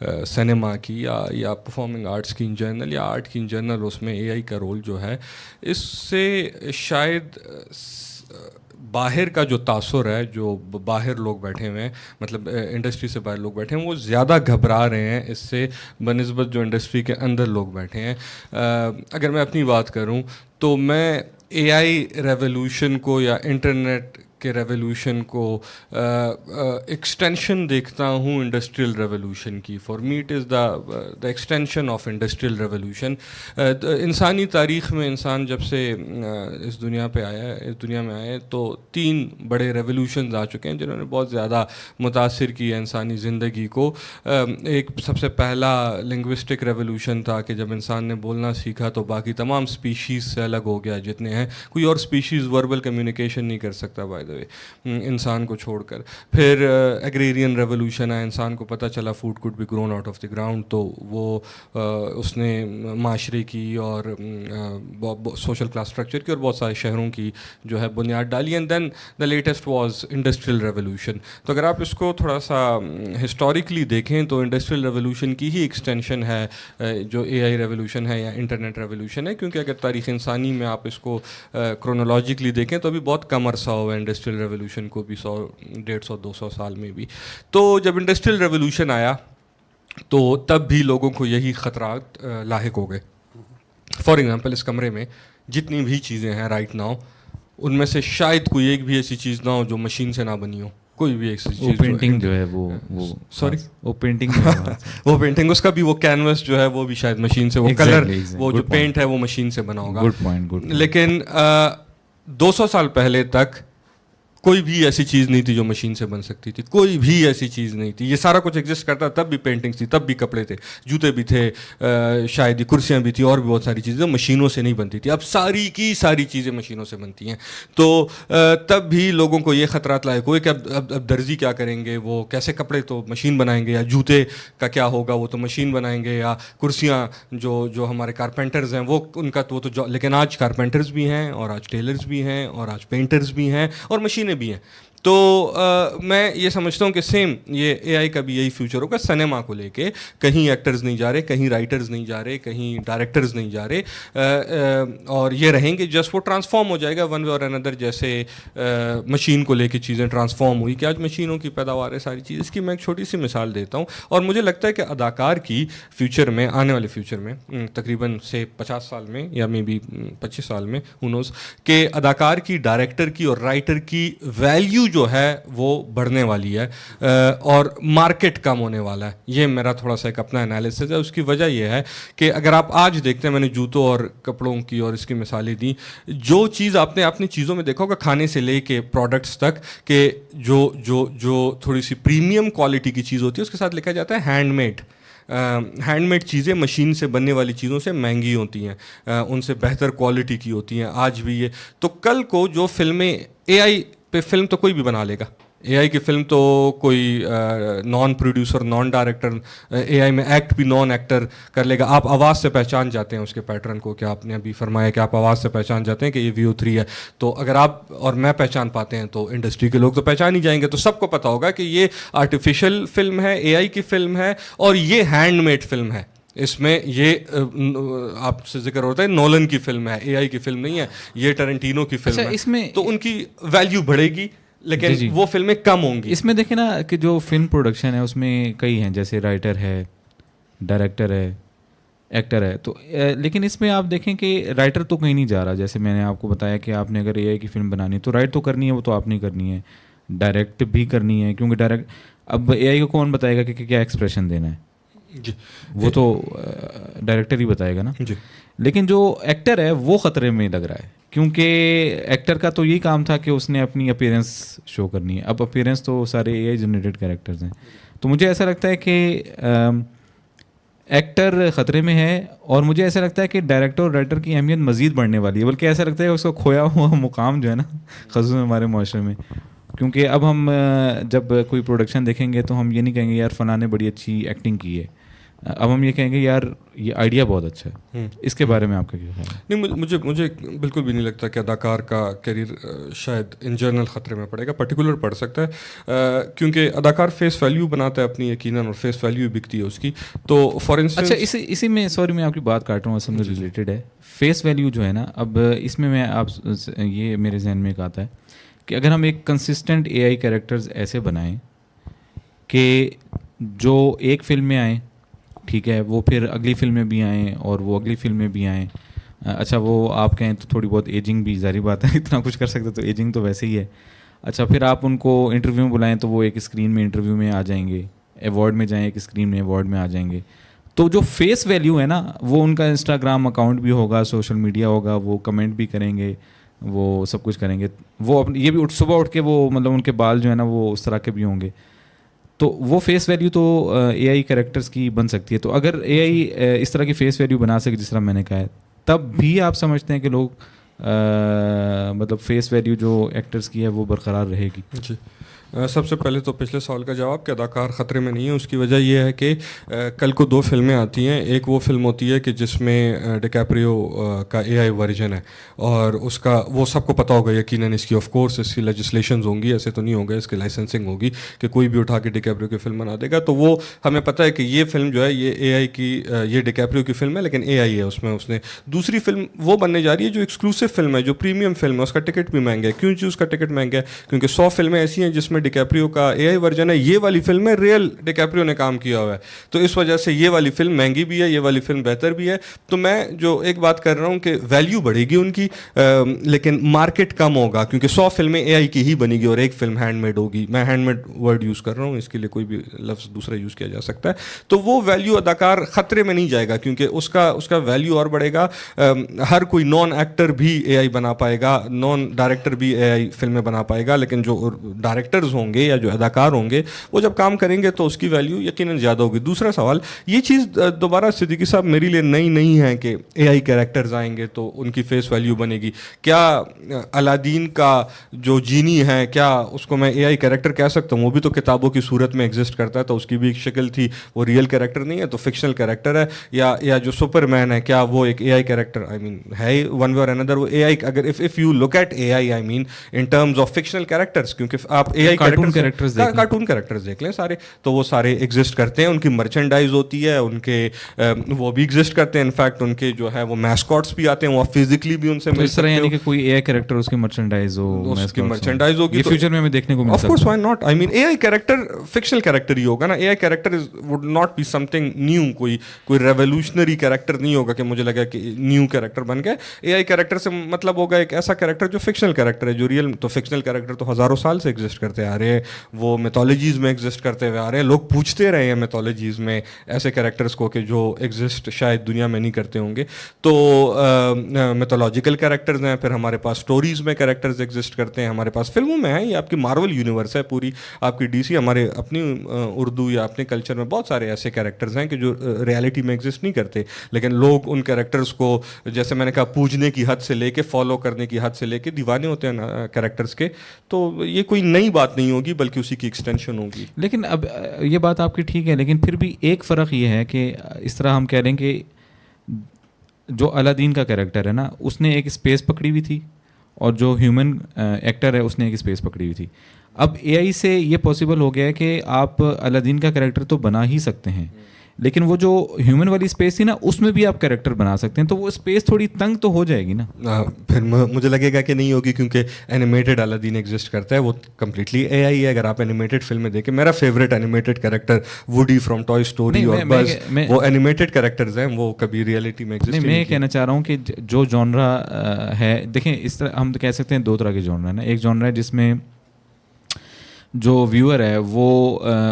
सिनेमा की या परफॉर्मिंग आर्ट्स की इन जनरल या आर्ट की इन जनरल, उसमें एआई का रोल जो है, इससे शायद बाहर का जो तासुर है, जो बाहर लोग बैठे हुए हैं, मतलब इंडस्ट्री से बाहर लोग बैठे हैं, वो ज़्यादा घबरा रहे हैं इससे बनिस्बत जो इंडस्ट्री के अंदर लोग बैठे हैं। अगर मैं अपनी बात करूं तो मैं एआई रेवोल्यूशन को या इंटरनेट के रेवोल्यूशन को एक्सटेंशन देखता हूँ इंडस्ट्रियल रेवोल्यूशन की। For me it is the extension of industrial revolution. इंसानी तारीख़ में इंसान जब से इस दुनिया पे आया है, इस दुनिया में आए, तो 3 बड़े रेवोल्यूशन आ चुके हैं जिन्होंने बहुत ज़्यादा मुतासिर की है इंसानी ज़िंदगी को। एक सबसे पहला लिंग्विस्टिक रेवोल्यूशन था कि जब इंसान ने बोलना सीखा तो बाकी तमाम स्पीशीज़ से अलग हो गया जितने हैं, कोई और स्पीशीज़ वर्बल कम्युनिकेशन नहीं कर सकता बाय द वे इंसान को छोड़कर। फिर एग्रेरियन रेवोल्यूशन आया, इंसान को पता चला food could be grown out of the ground, तो वो उसने माशरे की और सोशल क्लास स्ट्रक्चर की और बहुत सारे शहरों की जो है बुनियाद डाली। And then the latest was industrial revolution. तो अगर आप इसको थोड़ा सा हिस्टोरिकली देखें तो इंडस्ट्रियल रेवोल्यूशन की ही एक्सटेंशन है जो एआई रेवोल्यूशन है या इंटरनेट रेवोल्यूशन है, क्योंकि अगर तारीख़ इंसानी में आप इसको क्रोनोलॉजिकली देखें तो अभी बहुत कम अरसा हुआ है इंडस्ट्रियल रेवोल्यूशन को भी, 100, 150, 200 साल में भी। तो जब इंडस्ट्रियल रेवोल्यूशन आया तो तब भी लोगों को यही ख़तरात लाहिक हो गए। फॉर एग्ज़ाम्पल, इस कमरे में जितनी भी चीज़ें हैं राइट नाउ, उनमें से शायद कोई एक भी ऐसी चीज़ ना हो जो मशीन से ना बनी हो। कोई भी ऐसी चीज़, पेंटिंग जो है वो सॉरी वो पेंटिंग वो पेंटिंग, उसका भी वो कैनवस जो है वो भी शायद मशीन से, वो कलर, वो जो पेंट है वो मशीन से बना होगा। Good point. लेकिन 200 साल पहले तक कोई भी ऐसी चीज़ नहीं थी जो मशीन से बन सकती थी, कोई भी ऐसी चीज़ नहीं थी। ये सारा कुछ एग्जिस्ट करता, तब भी पेंटिंग्स थी, तब भी कपड़े थे, जूते भी थे, शायद ये कुर्सियाँ भी थी, और भी बहुत सारी चीज़ें मशीनों से नहीं बनती थी। अब सारी की सारी चीज़ें मशीनों से बनती हैं। तो तब भी लोगों को ये ख़तरात लायक हुए कि अब दर्जी क्या करेंगे, वो कैसे कपड़े तो मशीन बनाएंगे, या जूते का क्या होगा, वो तो मशीन बनाएंगे, या कुर्सियाँ जो हमारे कारपेंटर्स हैं वो उनका तो वो तो लेकिन आज कारपेंटर्स भी हैं, और आज टेलर्स भी हैं, और आज पेंटर्स भी हैं, और मशीनें भी हैं। तो मैं ये समझता हूँ कि सेम ये एआई का भी यही फ्यूचर होगा। सिनेमा को लेके कहीं एक्टर्स नहीं जा रहे, कहीं राइटर्स नहीं जा रहे, कहीं डायरेक्टर्स नहीं जा रहे, और ये रहेंगे, जस्ट वो ट्रांसफॉर्म हो जाएगा वन वे और अनदर। जैसे मशीन को लेके चीज़ें ट्रांसफॉर्म हुई कि आज मशीनों की पैदावार है, सारी चीज़। इसकी मैं एक छोटी सी मिसाल देता हूँ, और मुझे लगता है कि अदाकार की फ्यूचर में, आने वाले फ्यूचर में, तकरीबन से 50 साल में या मे बी 25 साल में, हू नोज़, कि अदाकार की, डायरेक्टर की और राइटर की वैल्यू जो है वो बढ़ने वाली है, और मार्केट कम होने वाला है। ये मेरा थोड़ा सा एक अपना एनालिसिस है। उसकी वजह यह है कि अगर आप आज देखते हैं, मैंने जूतों और कपड़ों की और इसकी मिसालें दी, जो चीज़ आपने अपनी चीज़ों में देखा होगा, खाने से लेके प्रोडक्ट्स तक, कि जो थोड़ी सी प्रीमियम क्वालिटी की चीज़ होती है उसके साथ लिखा जाता है हैंडमेड। हैंडमेड चीज़ें मशीन से बनने वाली चीज़ों से महंगी होती हैं, उनसे बेहतर क्वालिटी की होती हैं आज भी ये। तो कल को जो फिल्में, एआई पे फिल्म तो कोई भी बना लेगा, एआई की फिल्म तो कोई non producer, non director, AI में एक्ट भी नॉन एक्टर कर लेगा। आप आवाज़ से पहचान जाते हैं उसके पैटर्न को, कि आपने अभी फरमाया कि आप आवाज़ से पहचान जाते हैं कि ये VO3 है। तो अगर आप और मैं पहचान पाते हैं तो इंडस्ट्री के लोग तो पहचान ही जाएंगे। तो सबको पता होगा कि ये आर्टिफिशियल फिल्म है, एआई की फिल्म है, और ये हैंडमेड फिल्म है। इसमें ये आपसे जिक्र होता है नोलन की फिल्म है, एआई की फिल्म नहीं है, ये टरेंटिनो की फिल्म है। इसमें तो उनकी वैल्यू बढ़ेगी, लेकिन जी। वो फिल्में कम होंगी। इसमें देखें ना कि जो फिल्म प्रोडक्शन है उसमें कई हैं, जैसे राइटर है, डायरेक्टर है, एक्टर है। तो लेकिन इसमें आप देखें कि राइटर तो कहीं नहीं जा रहा। जैसे मैंने आपको बताया कि आपने अगर एआई की फिल्म बनानी तो राइट तो करनी है, वो तो आपने करनी है, डायरेक्ट भी करनी है, क्योंकि डायरेक्ट अब एआई को कौन बताएगा कि क्या एक्सप्रेशन देना है, जी, वो तो डायरेक्टर ही बताएगा ना। जी। लेकिन जो एक्टर है वो ख़तरे में लग रहा है, क्योंकि एक्टर का तो यही काम था कि उसने अपनी अपीयरेंस शो करनी है। अब अपीयरेंस तो सारे एआई जनरेटेड कैरेक्टर्स हैं। तो मुझे ऐसा लगता है कि एक्टर ख़तरे में है, और मुझे ऐसा लगता है कि डायरेक्टर और राइटर की अहमियत मज़ीद बढ़ने वाली है। बल्कि ऐसा लगता है उसको खोया हुआ मुकाम जो है ना, ख़ुसूसन हमारे माशरे में, क्योंकि अब हम जब कोई प्रोडक्शन देखेंगे तो हम ये नहीं कहेंगे यार फ़लाँ ने बड़ी अच्छी एक्टिंग की है, अब हम ये कहेंगे यार ये आइडिया बहुत अच्छा है। इसके बारे में आपका क्या ख्याल है? नहीं, मुझे बिल्कुल भी नहीं लगता कि अदाकार का करियर शायद इन जनरल ख़तरे में पड़ेगा। पर्टिकुलर पड़ सकता है, क्योंकि अदाकार फेस वैल्यू बनाता है अपनी, यकीनन, और फेस वैल्यू बिकती है उसकी। तो फॉर इंस्टेंस, अच्छा, इसी में सॉरी मैं आपकी बात काट रहा हूँ, असल में रिलेटेड है फेस वैल्यू जो है ना। अब इसमें मैं ये मेरे जहन में एक आता है कि अगर हम एक कंसिस्टेंट एआई कैरेक्टर्स ऐसे बनाएं कि जो एक फिल्म में आए, ठीक है, वो फिर अगली फिल्म में भी आएँ और वो अगली फिल्म में भी आएँ। अच्छा, वो आप कहें तो थोड़ी बहुत एजिंग भी, जारी बात है, इतना कुछ कर सकते तो एजिंग तो वैसे ही है। अच्छा, फिर आप उनको इंटरव्यू में बुलाएं तो वो एक स्क्रीन में इंटरव्यू में आ जाएंगे, अवार्ड में जाएँ एक स्क्रीन में अवार्ड में आ जाएंगे। तो जो फेस वैल्यू है ना, वो उनका इंस्टाग्राम अकाउंट भी होगा, सोशल मीडिया होगा, वो कमेंट भी करेंगे, वो सब कुछ करेंगे। वो ये भी सुबह उठ के वो मतलब उनके बाल जो है ना वो उस तरह के भी होंगे। तो वो फेस वैल्यू तो एआई कैरेक्टर्स की बन सकती है। तो अगर एआई इस तरह की फेस वैल्यू बना सके जिस तरह मैंने कहा है, तब भी आप समझते हैं कि लोग मतलब फेस वैल्यू जो एक्टर्स की है वो बरकरार रहेगी? जी, सबसे पहले तो पिछले सवाल का जवाब कि अदाकार ख़तरे में नहीं है। उसकी वजह यह है कि कल को 2 फिल्में आती हैं। एक वो फिल्म होती है कि जिसमें डिकैप्रियो का एआई वर्जन है, और उसका वो सबको पता होगा यकीनन, इसकी ऑफ कोर्स इसकी लेजिस्लेशंस होंगी, ऐसे तो नहीं होगा, इसकी लाइसेंसिंग होगी कि कोई भी उठा के डिकैप्रियो की फिल्म बना देगा। तो वो हमें पता है कि ये फिल्म जो है ये एआई की, ये डिकैप्रियो की फिल्म है, लेकिन एआई है उसमें। उसने दूसरी फिल्म वो बनने जा रही है जो एक्सक्लूसिव फिल्म है, जो प्रीमियम फिल्म है, उसका टिकट भी महंगा है। क्यों जी उसका टिकट महंगा है? क्योंकि 100 फिल्में ऐसी हैं जिसमें में डिकैप्रियो का एआई वर्जन है, ये वाली फिल्म में रियल डिकैप्रियो ने काम किया हुआ है, तो इस वजह से ये वाली फिल्म महंगी भी है, ये वाली फिल्म बेहतर भी है। तो मैं जो एक बात कर रहा हूँ कि वैल्यू बढ़ेगी उनकी, लेकिन मार्केट कम होगा, क्योंकि 100 फिल्में एआई की ही बनेगी और एक फिल्म हैंडमेड होगी। मैं हैंडमेड वर्ड यूज़ कर रहा हूँ, इसके लिए कोई भी लफ्ज़ दूसरा यूज़ किया जा सकता है। तो वो वैल्यू अदाकार ख़तरे में नहीं जाएगा, क्योंकि उसका वैल्यू और बढ़ेगा। हर कोई नॉन एक्टर भी एआई बना पाएगा, नॉन डायरेक्टर भी एआई फिल्में बना पाएगा, लेकिन जो डायरेक्टर्स होंगे या जो अदाकार होंगे वो जब काम करेंगे तो उसकी वैल्यू यकीनन ज़्यादा होगी। दूसरा सवाल, ये चीज़ दोबारा सिद्दीकी साहब मेरे लिए नई नहीं है कि एआई कैरेक्टर्स आएंगे तो उनकी फेस वैल्यू बनेगी। क्या अलादीन का जो जीनी है, क्या उसको मैं एआई कैरेक्टर कह सकता हूँ? वो भी तो किताबों की सूरत में एग्जिस्ट करता है, तो उसकी भी एक शक्ल थी, वो रियल कैरेक्टर नहीं है, तो फिक्शनल कैरेक्टर है। या जो सुपरमैन है, क्या वो एक एआई कैरेक्टर आई मीन है वन वे और अनदर? वो एआई, अगर if you look at AI I mean in terms of fictional characters, क्योंकि आप एआई कार्टून कैरेक्टर्स देख लें सारे, तो वो सारे एग्जिस्ट करते हैं, उनकी मर्चेंडाइज होती है, उनके वो भी एग्जिस्ट करते हैं। इनफैक्ट उनके जो है वो मैस्कॉट्स भी आते हैं, वो फिजिकली भी उनसे तो इस तरह यानी कि कोई एआई कैरेक्टर उसकी मर्चेंडाइज हो, उसकी मर्चेंडाइज होगी, ये फ्यूचर में हमें देखने को मिल सकता है। Of course, why not? I mean AI character fictional character ही होगा ना। AI character would not be something new, कोई रेवोल्यूशनरी कैरेक्टर नहीं होगा कि मुझे लगा कि न्यू कैरेक्टर बन गया। एआई कैरेक्टर से मतलब होगा एक ऐसा कैरेक्टर जो फिक्शनल कैरेक्टर है, जो रियल, तो फिक्शनल कैरेक्टर तो हज़ारों साल से एग्जिस्ट करते आ रहे हैं, वो मिथोलॉजीज में एग्जिस्ट करते हुए आ रहे हैं, लोग पूछते रहे हैं मिथोलॉजीज में ऐसे कैरेक्टर्स को कि जो एग्जिस्ट शायद दुनिया में नहीं करते होंगे। तो मिथोलॉजिकल कैरेक्टर्स हैं, फिर हमारे पास स्टोरीज में कैरेक्टर्स एग्जिस्ट करते हैं, हमारे पास फिल्मों में है, ये आपकी मार्वल यूनिवर्स है पूरी, आपकी डीसी, हमारे अपनी उर्दू या अपने कल्चर में बहुत सारे ऐसे कैरेक्टर्स हैं कि जो रियलिटी में एग्जिस्ट नहीं करते, लेकिन लोग उन कैरेक्टर्स को, जैसे मैंने कहा, पूजने की हद से लेके फॉलो करने की हद से लेके दीवाने होते हैं ना कैरेक्टर्स के। तो ये कोई नई बात नहीं होगी, बल्कि उसी की एक्सटेंशन होगी। लेकिन अब ये बात आपकी ठीक है, लेकिन फिर भी एक फ़र्क ये है कि इस तरह हम कह रहे हैं कि जो अलादीन का कैरेक्टर है ना, उसने एक स्पेस पकड़ी हुई थी, और जो ह्यूमन एक्टर है उसने एक स्पेस पकड़ी हुई थी। अब एआई से ये पॉसिबल हो गया है कि आप अलादीन का कैरेक्टर तो बना ही सकते हैं, लेकिन वो जो ह्यूमन वाली स्पेस थी ना, उसमें भी आप कैरेक्टर बना सकते हैं, तो वो स्पेस थोड़ी तंग तो हो जाएगी ना। फिर मुझे लगेगा कि नहीं होगी, क्योंकि एनिमेटेड अलादीन एग्जिस्ट करता है, वो कम्प्लीटली एआई है। अगर आप एनिमेटेड फिल्म में देखें, मेरा favourite animated character woody from toy story और बज़, वो एनिमेटेड कैरेक्टर्स हैं, वो कभी रियलिटी में एग्जिस्ट नहीं। मैं कहना चाह रहा हूँ कि जो जॉनरा है, देखें, इस तरह हम कह सकते हैं दो तरह के जॉनरा है ना। एक जॉनरा है जिसमें जो व्यूअर है वो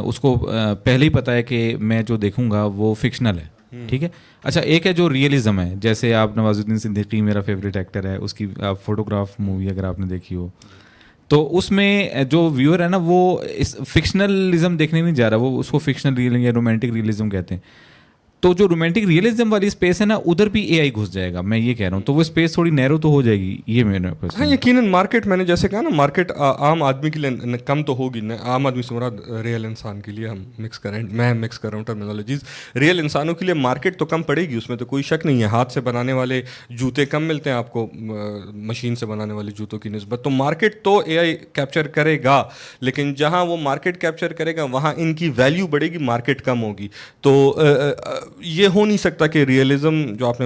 उसको पहले ही पता है कि मैं जो देखूंगा वो फिक्शनल है, ठीक है। अच्छा, एक है जो रियलिज्म है, जैसे आप नवाजुद्दीन सिद्दीकी मेरा फेवरेट एक्टर है, उसकी आप फोटोग्राफ मूवी अगर आपने देखी हो, तो उसमें जो व्यूअर है ना, वो इस फिक्शनलिज्म देखने नहीं जा रहा, वो उसको फिक्शनल रियलिज्म या रोमांटिक रियलिज्म कहते हैं। तो जो रोमांटिक रियलिज्म वाली स्पेस है ना, उधर भी एआई घुस जाएगा, मैं ये कह रहा हूँ, तो वो स्पेस थोड़ी नैरो तो हो जाएगी, ये मेरा क्वेश्चन। हाँ, यकीनन मार्केट, मैंने जैसे कहा ना, मार्केट आम आदमी के लिए कम तो होगी न। आम आदमी से मुराद रियल इंसान के लिए हम मिक्स करें, मैं मिक्स कर रहा हूँ टर्मिनोलॉजीज। रियल इंसानों के लिए मार्केट तो कम पड़ेगी, उसमें तो कोई शक नहीं है। हाथ से बनाने वाले जूते कम मिलते हैं आपको मशीन से बनाने वाले जूतों की निस्बत, तो मार्केट तो एआई कैप्चर करेगा, लेकिन जहाँ वो मार्केट कैप्चर करेगा वहाँ इनकी वैल्यू बढ़ेगी, मार्केट कम होगी। तो ये हो नहीं सकता कि रियलिज्म जो आपने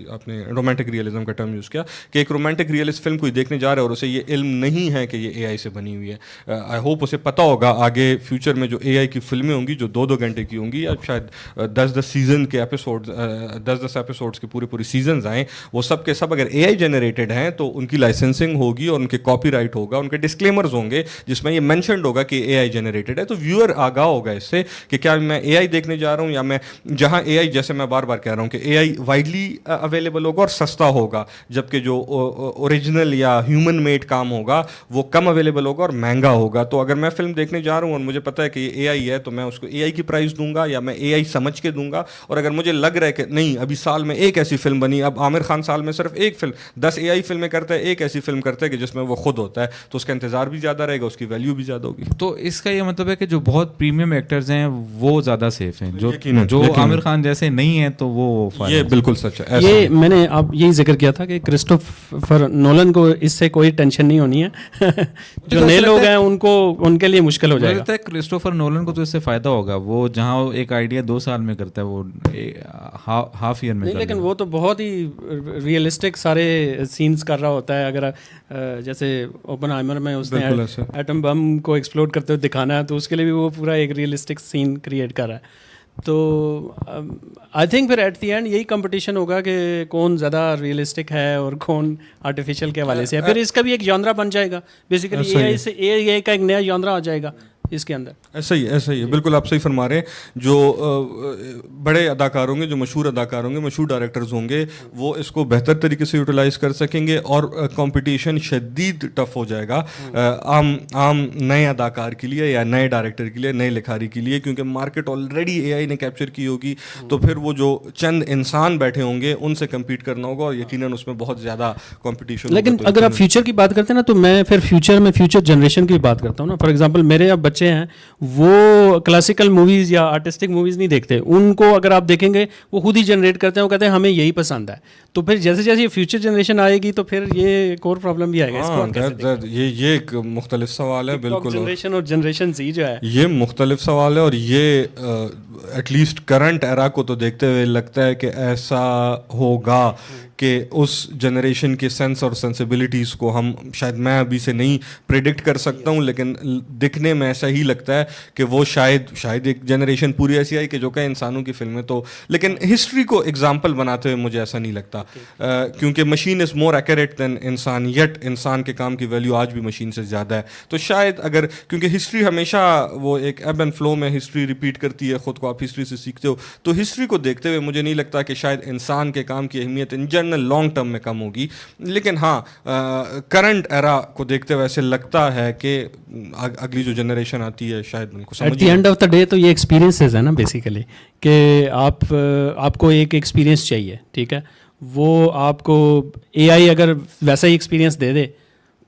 आपने रोमांटिक रियलिज्म का टर्म यूज़ किया, कि एक रोमांटिक रियलिस्ट फिल्म कोई देखने जा रहा है और उसे ये इल्म नहीं है कि ये एआई से बनी हुई है। आई होप उसे पता होगा आगे फ्यूचर में जो एआई की फिल्में होंगी, जो 2-2 घंटे की होंगी, या शायद 10-10 सीजन के एपिसोड्स, 10-10 एपिसोड्स के पूरे सीजन्स आएँ, वो सब के सब अगर एआई जनरेटेड हैं तो उनकी लाइसेंसिंग होगी और उनके कॉपीराइट होगा, उनके डिस्क्लेमर्स होंगे जिसमें ये मेंशन्ड होगा कि एआई जनरेटेड है। तो व्यूअर आगाह होगा इससे कि क्या मैं एआई देखने जा रहा हूँ, या मैं जहाँ एआई, जैसे मैं बार बार कह रहा हूँ कि एआई वाइडली अवेलेबल होगा और सस्ता होगा, जबकि जो ओरिजिनल या ह्यूमन मेड काम होगा वो कम अवेलेबल होगा और महंगा होगा। तो अगर मैं फिल्म देखने जा रहा हूँ और मुझे पता है कि ये एआई है, तो मैं उसको एआई की प्राइस दूंगा, या मैं एआई समझ के दूंगा। और अगर मुझे लग रहा है कि नहीं, अभी साल में एक ऐसी फिल्म बनी, अब आमिर खान साल में सिर्फ एक फिल्म, 10 एआई फिल्में करता है, एक ऐसी फिल्म करता है कि जिसमें वो खुद होता है, तो उसका इंतजार भी ज़्यादा रहेगा, उसकी वैल्यू भी ज़्यादा होगी। तो इसका ये मतलब है कि जो बहुत प्रीमियम एक्टर्स हैं वो ज़्यादा सेफ हैं, जो वो लेकिन आमिर खान जैसे नहीं है तो वो फायदा ये बिल्कुल सच है, ऐसा ये मैंने अब यही जिक्र किया था कि क्रिस्टोफर नोलन को इससे कोई टेंशन नहीं होनी है जो ऐसा नए लगता लोग है- हैं उनको उनके लिए मुश्किल हो मुझे जाएगा। लगता है क्रिस्टोफर नोलन को तो इससे फायदा होगा, वो जहाँ वो एक आइडिया 2 साल में करता है वो हाफ ईयर में नहीं, कर लेकिन लेगा। वो तो बहुत ही रियलिस्टिक सारे सीन्स कर रहा होता है। अगर जैसे ओपनहाइमर में उसने बिल्कुल ऐसा। एटम बम को एक्सप्लोड करते हुए दिखाना है, तो उसके लिए भी वो पूरा एक रियलिस्टिक सीन क्रिएट कर रहा है। तो आई थिंक फिर एट द एंड यही कंपटीशन होगा कि कौन ज़्यादा रियलिस्टिक है और कौन आर्टिफिशियल के हवाले से है। फिर इसका भी एक जॉनरा बन जाएगा बेसिकली, ऐसा ही एआई से एआई का एक नया जॉनरा आ जाएगा इसके अंदर। ऐसा ही है, बिल्कुल आप सही फरमा रहे हैं। जो बड़े अदाकार होंगे, जो मशहूर अदाकार होंगे, मशहूर डायरेक्टर्स होंगे, वो इसको बेहतर तरीके से यूटिलाइज कर सकेंगे और कंपटीशन शदीद टफ हो जाएगा आम नए अदाकार के लिए या नए डायरेक्टर के लिए, नए लिखारी के लिए, क्योंकि मार्केट ऑलरेडी एआई ने कैप्चर की होगी। तो फिर वो जो चंद इंसान बैठे होंगे उनसे कम्पीट करना होगा और यकीनन उसमें बहुत ज़्यादा कंपटीशन। लेकिन अगर आप फ्यूचर की बात करते हैं ना, तो मैं फिर फ्यूचर जनरेशन की बात करता हूँ ना। फॉर एग्जांपल मेरे अब बच्चे हैं, वो क्लासिकल मूवीज़ या आर्टिस्टिक मूवीज़ नहीं देखते। उनको अगर आप देखेंगे वो खुद ही जनरेट करते हैं, वो कहते हैं हमें यही पसंद है। तो फिर जैसे जैसे ये फ्यूचर जनरेशन आएगी तो फिर ये एक और प्रॉब्लम भी आएगा। इसको हम कैसे देखें? ये एक मुख्तलिफ सवाल है, बिल्कुल। जनरेशन और जनरेशन जी जो है ये मुख्तलिफ सवाल है और ये एटलीस्ट करंट एरा को तो देखते हुए लगता है कि ऐसा होगा कि उस जनरेशन के सेंस और सेंसिबिलिटीज़ को हम शायद, मैं अभी से नहीं प्रिडिक्ट कर सकता हूँ, लेकिन दिखने में ऐसा ही लगता है कि वो शायद एक जनरेशन पूरी ऐसी आई कि जो कई इंसानों की फिल्में तो, लेकिन हिस्ट्री को एग्जाम्पल बनाते हुए मुझे ऐसा नहीं लगता। क्योंकि machine is more accurate than इंसान, येट इंसान के काम की वैल्यू आज भी मशीन से ज़्यादा है। तो शायद अगर, क्योंकि हिस्ट्री हमेशा वो एक एब एंड फ्लो में हिस्ट्री रिपीट करती है, ख़ुद को आप हिस्ट्री से सीखते हो, तो हिस्ट्री को देखते हुए मुझे नहीं लगता कि शायद इंसान के काम की अहमियत इन जनरल लॉन्ग टर्म में कम होगी। लेकिन हाँ, करंट एरा को देखते हुए ऐसे लगता है कि अगली जो जनरेशन आती है शायद उनको समझ at the end of the day तो ये एक्सपीरियंसेस है ना बेसिकली, कि आपको एक एक्सपीरियंस चाहिए, ठीक है। वो आपको एआई अगर वैसा ही एक्सपीरियंस दे दे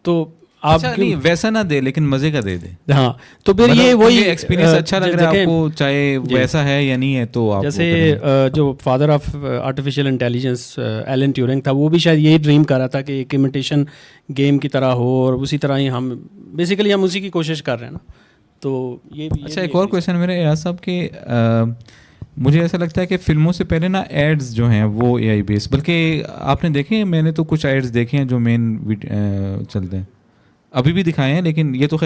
तो आप अच्छा नहीं वैसा ना दे, लेकिन मजे का दे दे। हाँ, तो फिर ये मतलब वही एक्सपीरियंस अच्छा लग रहा है आपको, चाहे वैसा है या नहीं है, तो आप जैसे वो करें। जो father of artificial intelligence Alan Turing था, वो भी शायद यही ड्रीम कर रहा था कि एक इमिटेशन गेम की तरह हो, और उसी तरह ही हम बेसिकली हम उसी की कोशिश कर रहे हैं ना। तो ये भी अच्छा, एक और क्वेश्चन मेरे यार साहब के, मुझे ऐसा लगता है कि फिल्मों से पहले ना एड्स जो हैं वो एआई बेस्ड, बल्कि आपने देखे हैं, मैंने तो कुछ एड्स देखे हैं जो मेन चलते हैं, अभी भी दिखाए हैं, लेकिन ये तो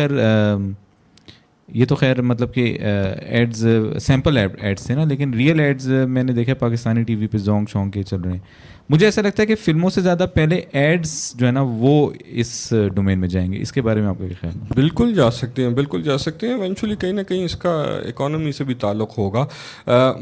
खैर मतलब कि एड्स सैम्पल एड्स थे ना, लेकिन रियल एड्स मैंने देखे पाकिस्तानी टीवी पे जोंग शोंग के चल रहे हैं। मुझे ऐसा लगता है कि फिल्मों से ज़्यादा पहले एड्स जो है ना वो इस डोमेन में जाएंगे। इसके बारे में आपका क्या ख्याल है? बिल्कुल जा सकते हैं, बिल्कुल जा सकते हैं। इवेंचुअली कहीं ना कहीं इसका इकोनॉमी से भी ताल्लुक़ होगा।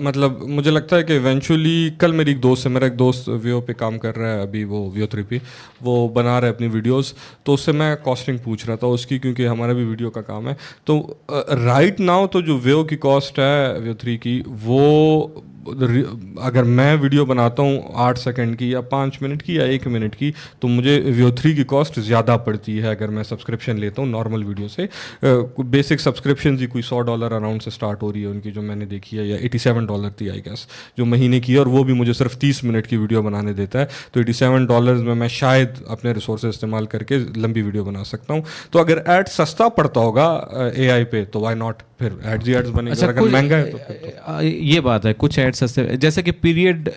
मतलब मुझे लगता है कि इवेंचुअली, कल मेरी एक दोस्त है, मेरा एक दोस्त वियो पे काम कर रहा है अभी, वो वियो 3 पे वो बना रहा है अपनी वीडियोस, तो उससे मैं कॉस्टिंग पूछ रहा था उसकी, क्योंकि हमारा भी वीडियो का काम है। तो राइट नाउ तो जो वियो की कॉस्ट है वियो 3 की, वो अगर मैं वीडियो बनाता हूँ 8 सेकंड की या 5 मिनट की या 1 मिनट की, तो मुझे वियो 3 की कॉस्ट ज़्यादा पड़ती है अगर मैं सब्सक्रिप्शन लेता हूँ नॉर्मल वीडियो से। बेसिक सब्सक्रिप्शन ही कोई $100 अराउंड से स्टार्ट हो रही है उनकी, जो मैंने देखी है, या $87 थी आई गेस जो महीने की है, और वो भी मुझे सिर्फ 30 मिनट की वीडियो बनाने देता है। तो $87 में मैं शायद अपने रिसोर्स इस्तेमाल करके लंबी वीडियो बना सकता हूँ। तो अगर एड सस्ता पड़ता होगा AI पे तो वाई नॉट, फिर एड्स ही एड्स बनेंगे। अच्छा, अगर महंगा है तो ये बात है, कुछ एड्स सस्ते, जैसे कि पीरियड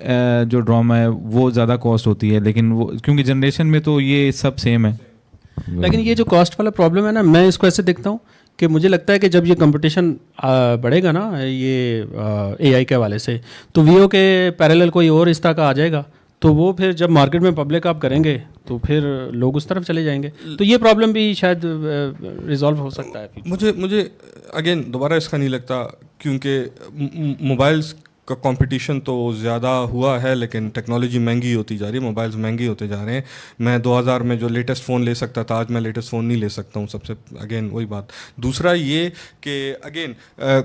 जो ड्रामा है वो ज़्यादा कॉस्ट होती है, लेकिन वो क्योंकि जनरेशन में तो ये सब सेम है। लेकिन ये जो कॉस्ट वाला प्रॉब्लम है ना, मैं इसको ऐसे देखता हूँ कि मुझे लगता है कि जब ये कंपटीशन बढ़ेगा ना ये AI के हवाले से, तो वीओ के पैरेलल कोई और इस तरह का आ जाएगा, तो वो फिर जब मार्केट में पब्लिक आप करेंगे तो फिर लोग उस तरफ चले जाएंगे। तो ये प्रॉब्लम भी शायद रिजॉल्व हो सकता है। मुझे अगेन दोबारा इसका नहीं लगता, क्योंकि मोबाइल्स का कंपटीशन तो ज़्यादा हुआ है, लेकिन टेक्नोलॉजी महंगी होती जा रही है, मोबाइल्स महंगे होते जा रहे हैं। मैं 2000 में जो लेटेस्ट फ़ोन ले सकता था, आज मैं लेटेस्ट फ़ोन नहीं ले सकता हूँ। सबसे अगेन वही बात। दूसरा ये कि अगेन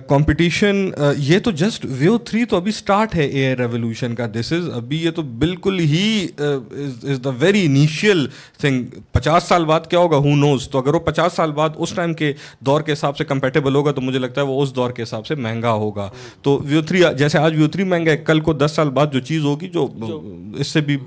कंपटीशन, ये तो जस्ट वियो 3 तो अभी स्टार्ट है AI रेवोल्यूशन का। दिस इज़ अभी, ये तो बिल्कुल he is the very initial thing. 50 साल बाद क्या होगा, हु नोज़। तो अगर वो 50 साल बाद उस टाइम के दौर के हिसाब से कंपेटेबल होगा, तो मुझे लगता है वो उस दौर के हिसाब से महंगा होगा। तो वियो 3 जैसे आज आज VO3 महंगा है, कल को 10 साल बाद जो चीज़ होगी जो इससे भी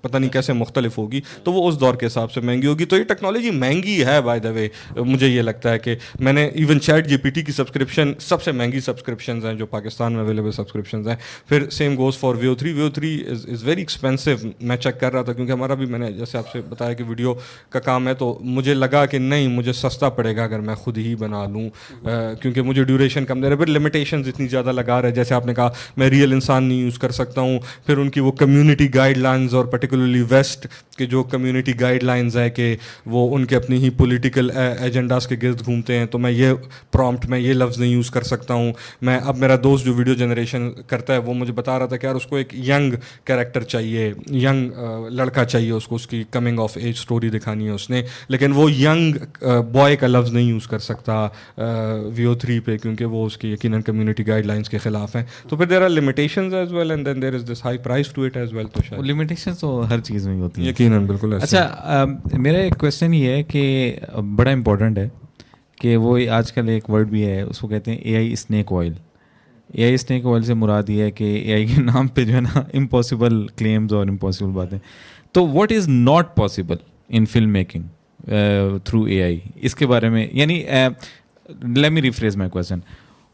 पता नहीं कैसे मुख्तलिफ होगी, तो वो उस दौर के हिसाब से महंगी होगी। तो ये टेक्नोलॉजी महंगी है बाय द वे। मुझे ये लगता है कि मैंने इवन ChatGPT की सब्सक्रिप्शन, सबसे महंगी सब्सक्रिप्शन हैं जो पाकिस्तान में अवेलेबल सब्सक्रिप्शन हैं। फिर same goes for VO3 is very expensive. मैं चेक कर रहा था क्योंकि हमारा भी, मैंने जैसे आपसे बताया कि वीडियो का काम है, तो मुझे लगा कि नहीं, मुझे सस्ता पड़ेगा अगर मैं खुद ही बना लूँ, क्योंकि मुझे ड्यूरेशन कम दे रहा है। फिर लिमिटेशंस इतनी ज़्यादा लगा रहा है, जैसे आपने कहा मैं रियल इंसान नहीं यूज़ कर सकता हूँ। फिर उनकी वो कम्युनिटी गाइडलाइंस, और पर्टिकुलरली वेस्ट के जो कम्युनिटी गाइडलाइंस है कि वो उनके अपनी ही पॉलिटिकल एजेंडास के गिर्द घूमते हैं, तो मैं ये प्रॉम्प्ट में ये लफ्ज़ नहीं यूज़ कर सकता हूँ। मैं अब, मेरा दोस्त जो वीडियो जनरेशन करता है वो मुझे बता रहा था कि यार उसको एक यंग कैरेक्टर चाहिए, यंग लड़का चाहिए उसको, उसकी कमिंग ऑफ एज स्टोरी दिखानी है उसने, लेकिन वो यंग बॉय का लफ्ज़ नहीं यूज़ कर सकता VO3 पे, क्योंकि वो उसकी यकीनन कम्युनिटी गाइडलाइंस के खिलाफ हैं। तो फिर there are limitations as well, and then there is this high price to it as well. तो शायद लिमिटेशंस तो हर चीज़ में ही होती है, यकीनन, बिल्कुल। अच्छा, मेरा एक क्वेश्चन ये है कि बड़ा इंपॉर्टेंट है कि वो आजकल एक वर्ड भी है, उसको कहते हैं AI snake oil. AI snake oil से मुराद ये है कि AI के नाम पे जो है ना इम्पॉसिबल क्लेम्स और इम्पॉसिबल बातें। तो what is not possible in film making through AI, इसके बारे में, यानी let me rephrase my question,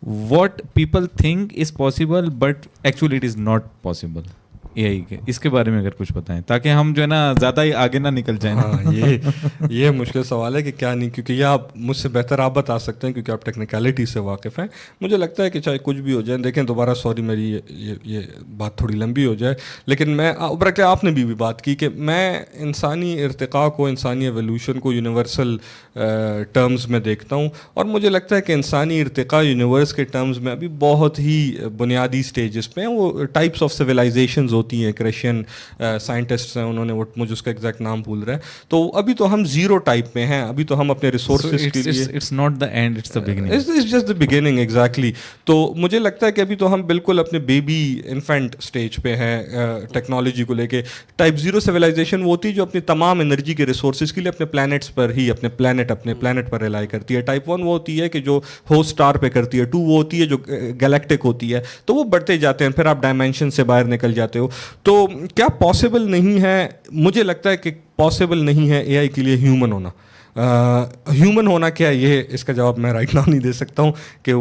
what people think is possible but actually it is not possible AI के, इसके बारे में अगर कुछ बताएं ताकि हम जो है ना ज़्यादा ही आगे ना निकल जाएं। हाँ, ये मुश्किल सवाल है कि क्या नहीं, क्योंकि ये आप मुझसे बेहतर आप बता सकते हैं क्योंकि आप टेक्निकलिटी से वाकिफ़ हैं। मुझे लगता है कि चाहे कुछ भी हो जाए, देखें दोबारा सॉरी मेरी ये बात थोड़ी लंबी हो जाए, लेकिन मैं बल्कि आपने भी बात की कि मैं इंसानी इर्तिका को, इंसानी एवोल्यूशन को यूनिवर्सल टर्म्स में देखता हूँ, और मुझे लगता है कि इंसानी इर्तिका यूनिवर्स के टर्म्स में अभी बहुत ही बुनियादी स्टेजेस पे हैं। वो टाइप्स ऑफ सिविलाइजेशंस होती हैं, क्रिश्चियन साइंटिस्ट्स हैं, उन्होंने वो, मुझे उसका एग्जैक्ट नाम भूल रहा है। तो अभी तो हम जीरो टाइप में हैं, अभी तो हम अपने रिसोर्सेज के लिए, it's not the end, it's the beginning, it's just the beginning, exactly. तो मुझे लगता है कि अभी तो हम बिल्कुल अपने बेबी इन्फेंट स्टेज पे हैं टेक्नोलॉजी को लेके। टाइप जीरो सिविलाइजेशन वो होती है जो अपनी तमाम एनर्जी के रिसोर्सेज के लिए अपने प्लैनेट्स पर ही, अपने प्लैनेट पर रिलाई करती है। टाइप 1 वो होती है कि जो होस्ट स्टार पे करती है। 2 वो होती है जो गैलेक्टिक होती है। तो वो बढ़ते जाते हैं, फिर आप डायमेंशन से बाहर निकल जाते हो। तो क्या पॉसिबल नहीं है? मुझे लगता है कि पॉसिबल नहीं है AI के लिए ह्यूमन होना। ह्यूमन होना क्या है, ये इसका जवाब मैं राइट नाउ नहीं दे सकता हूँ कि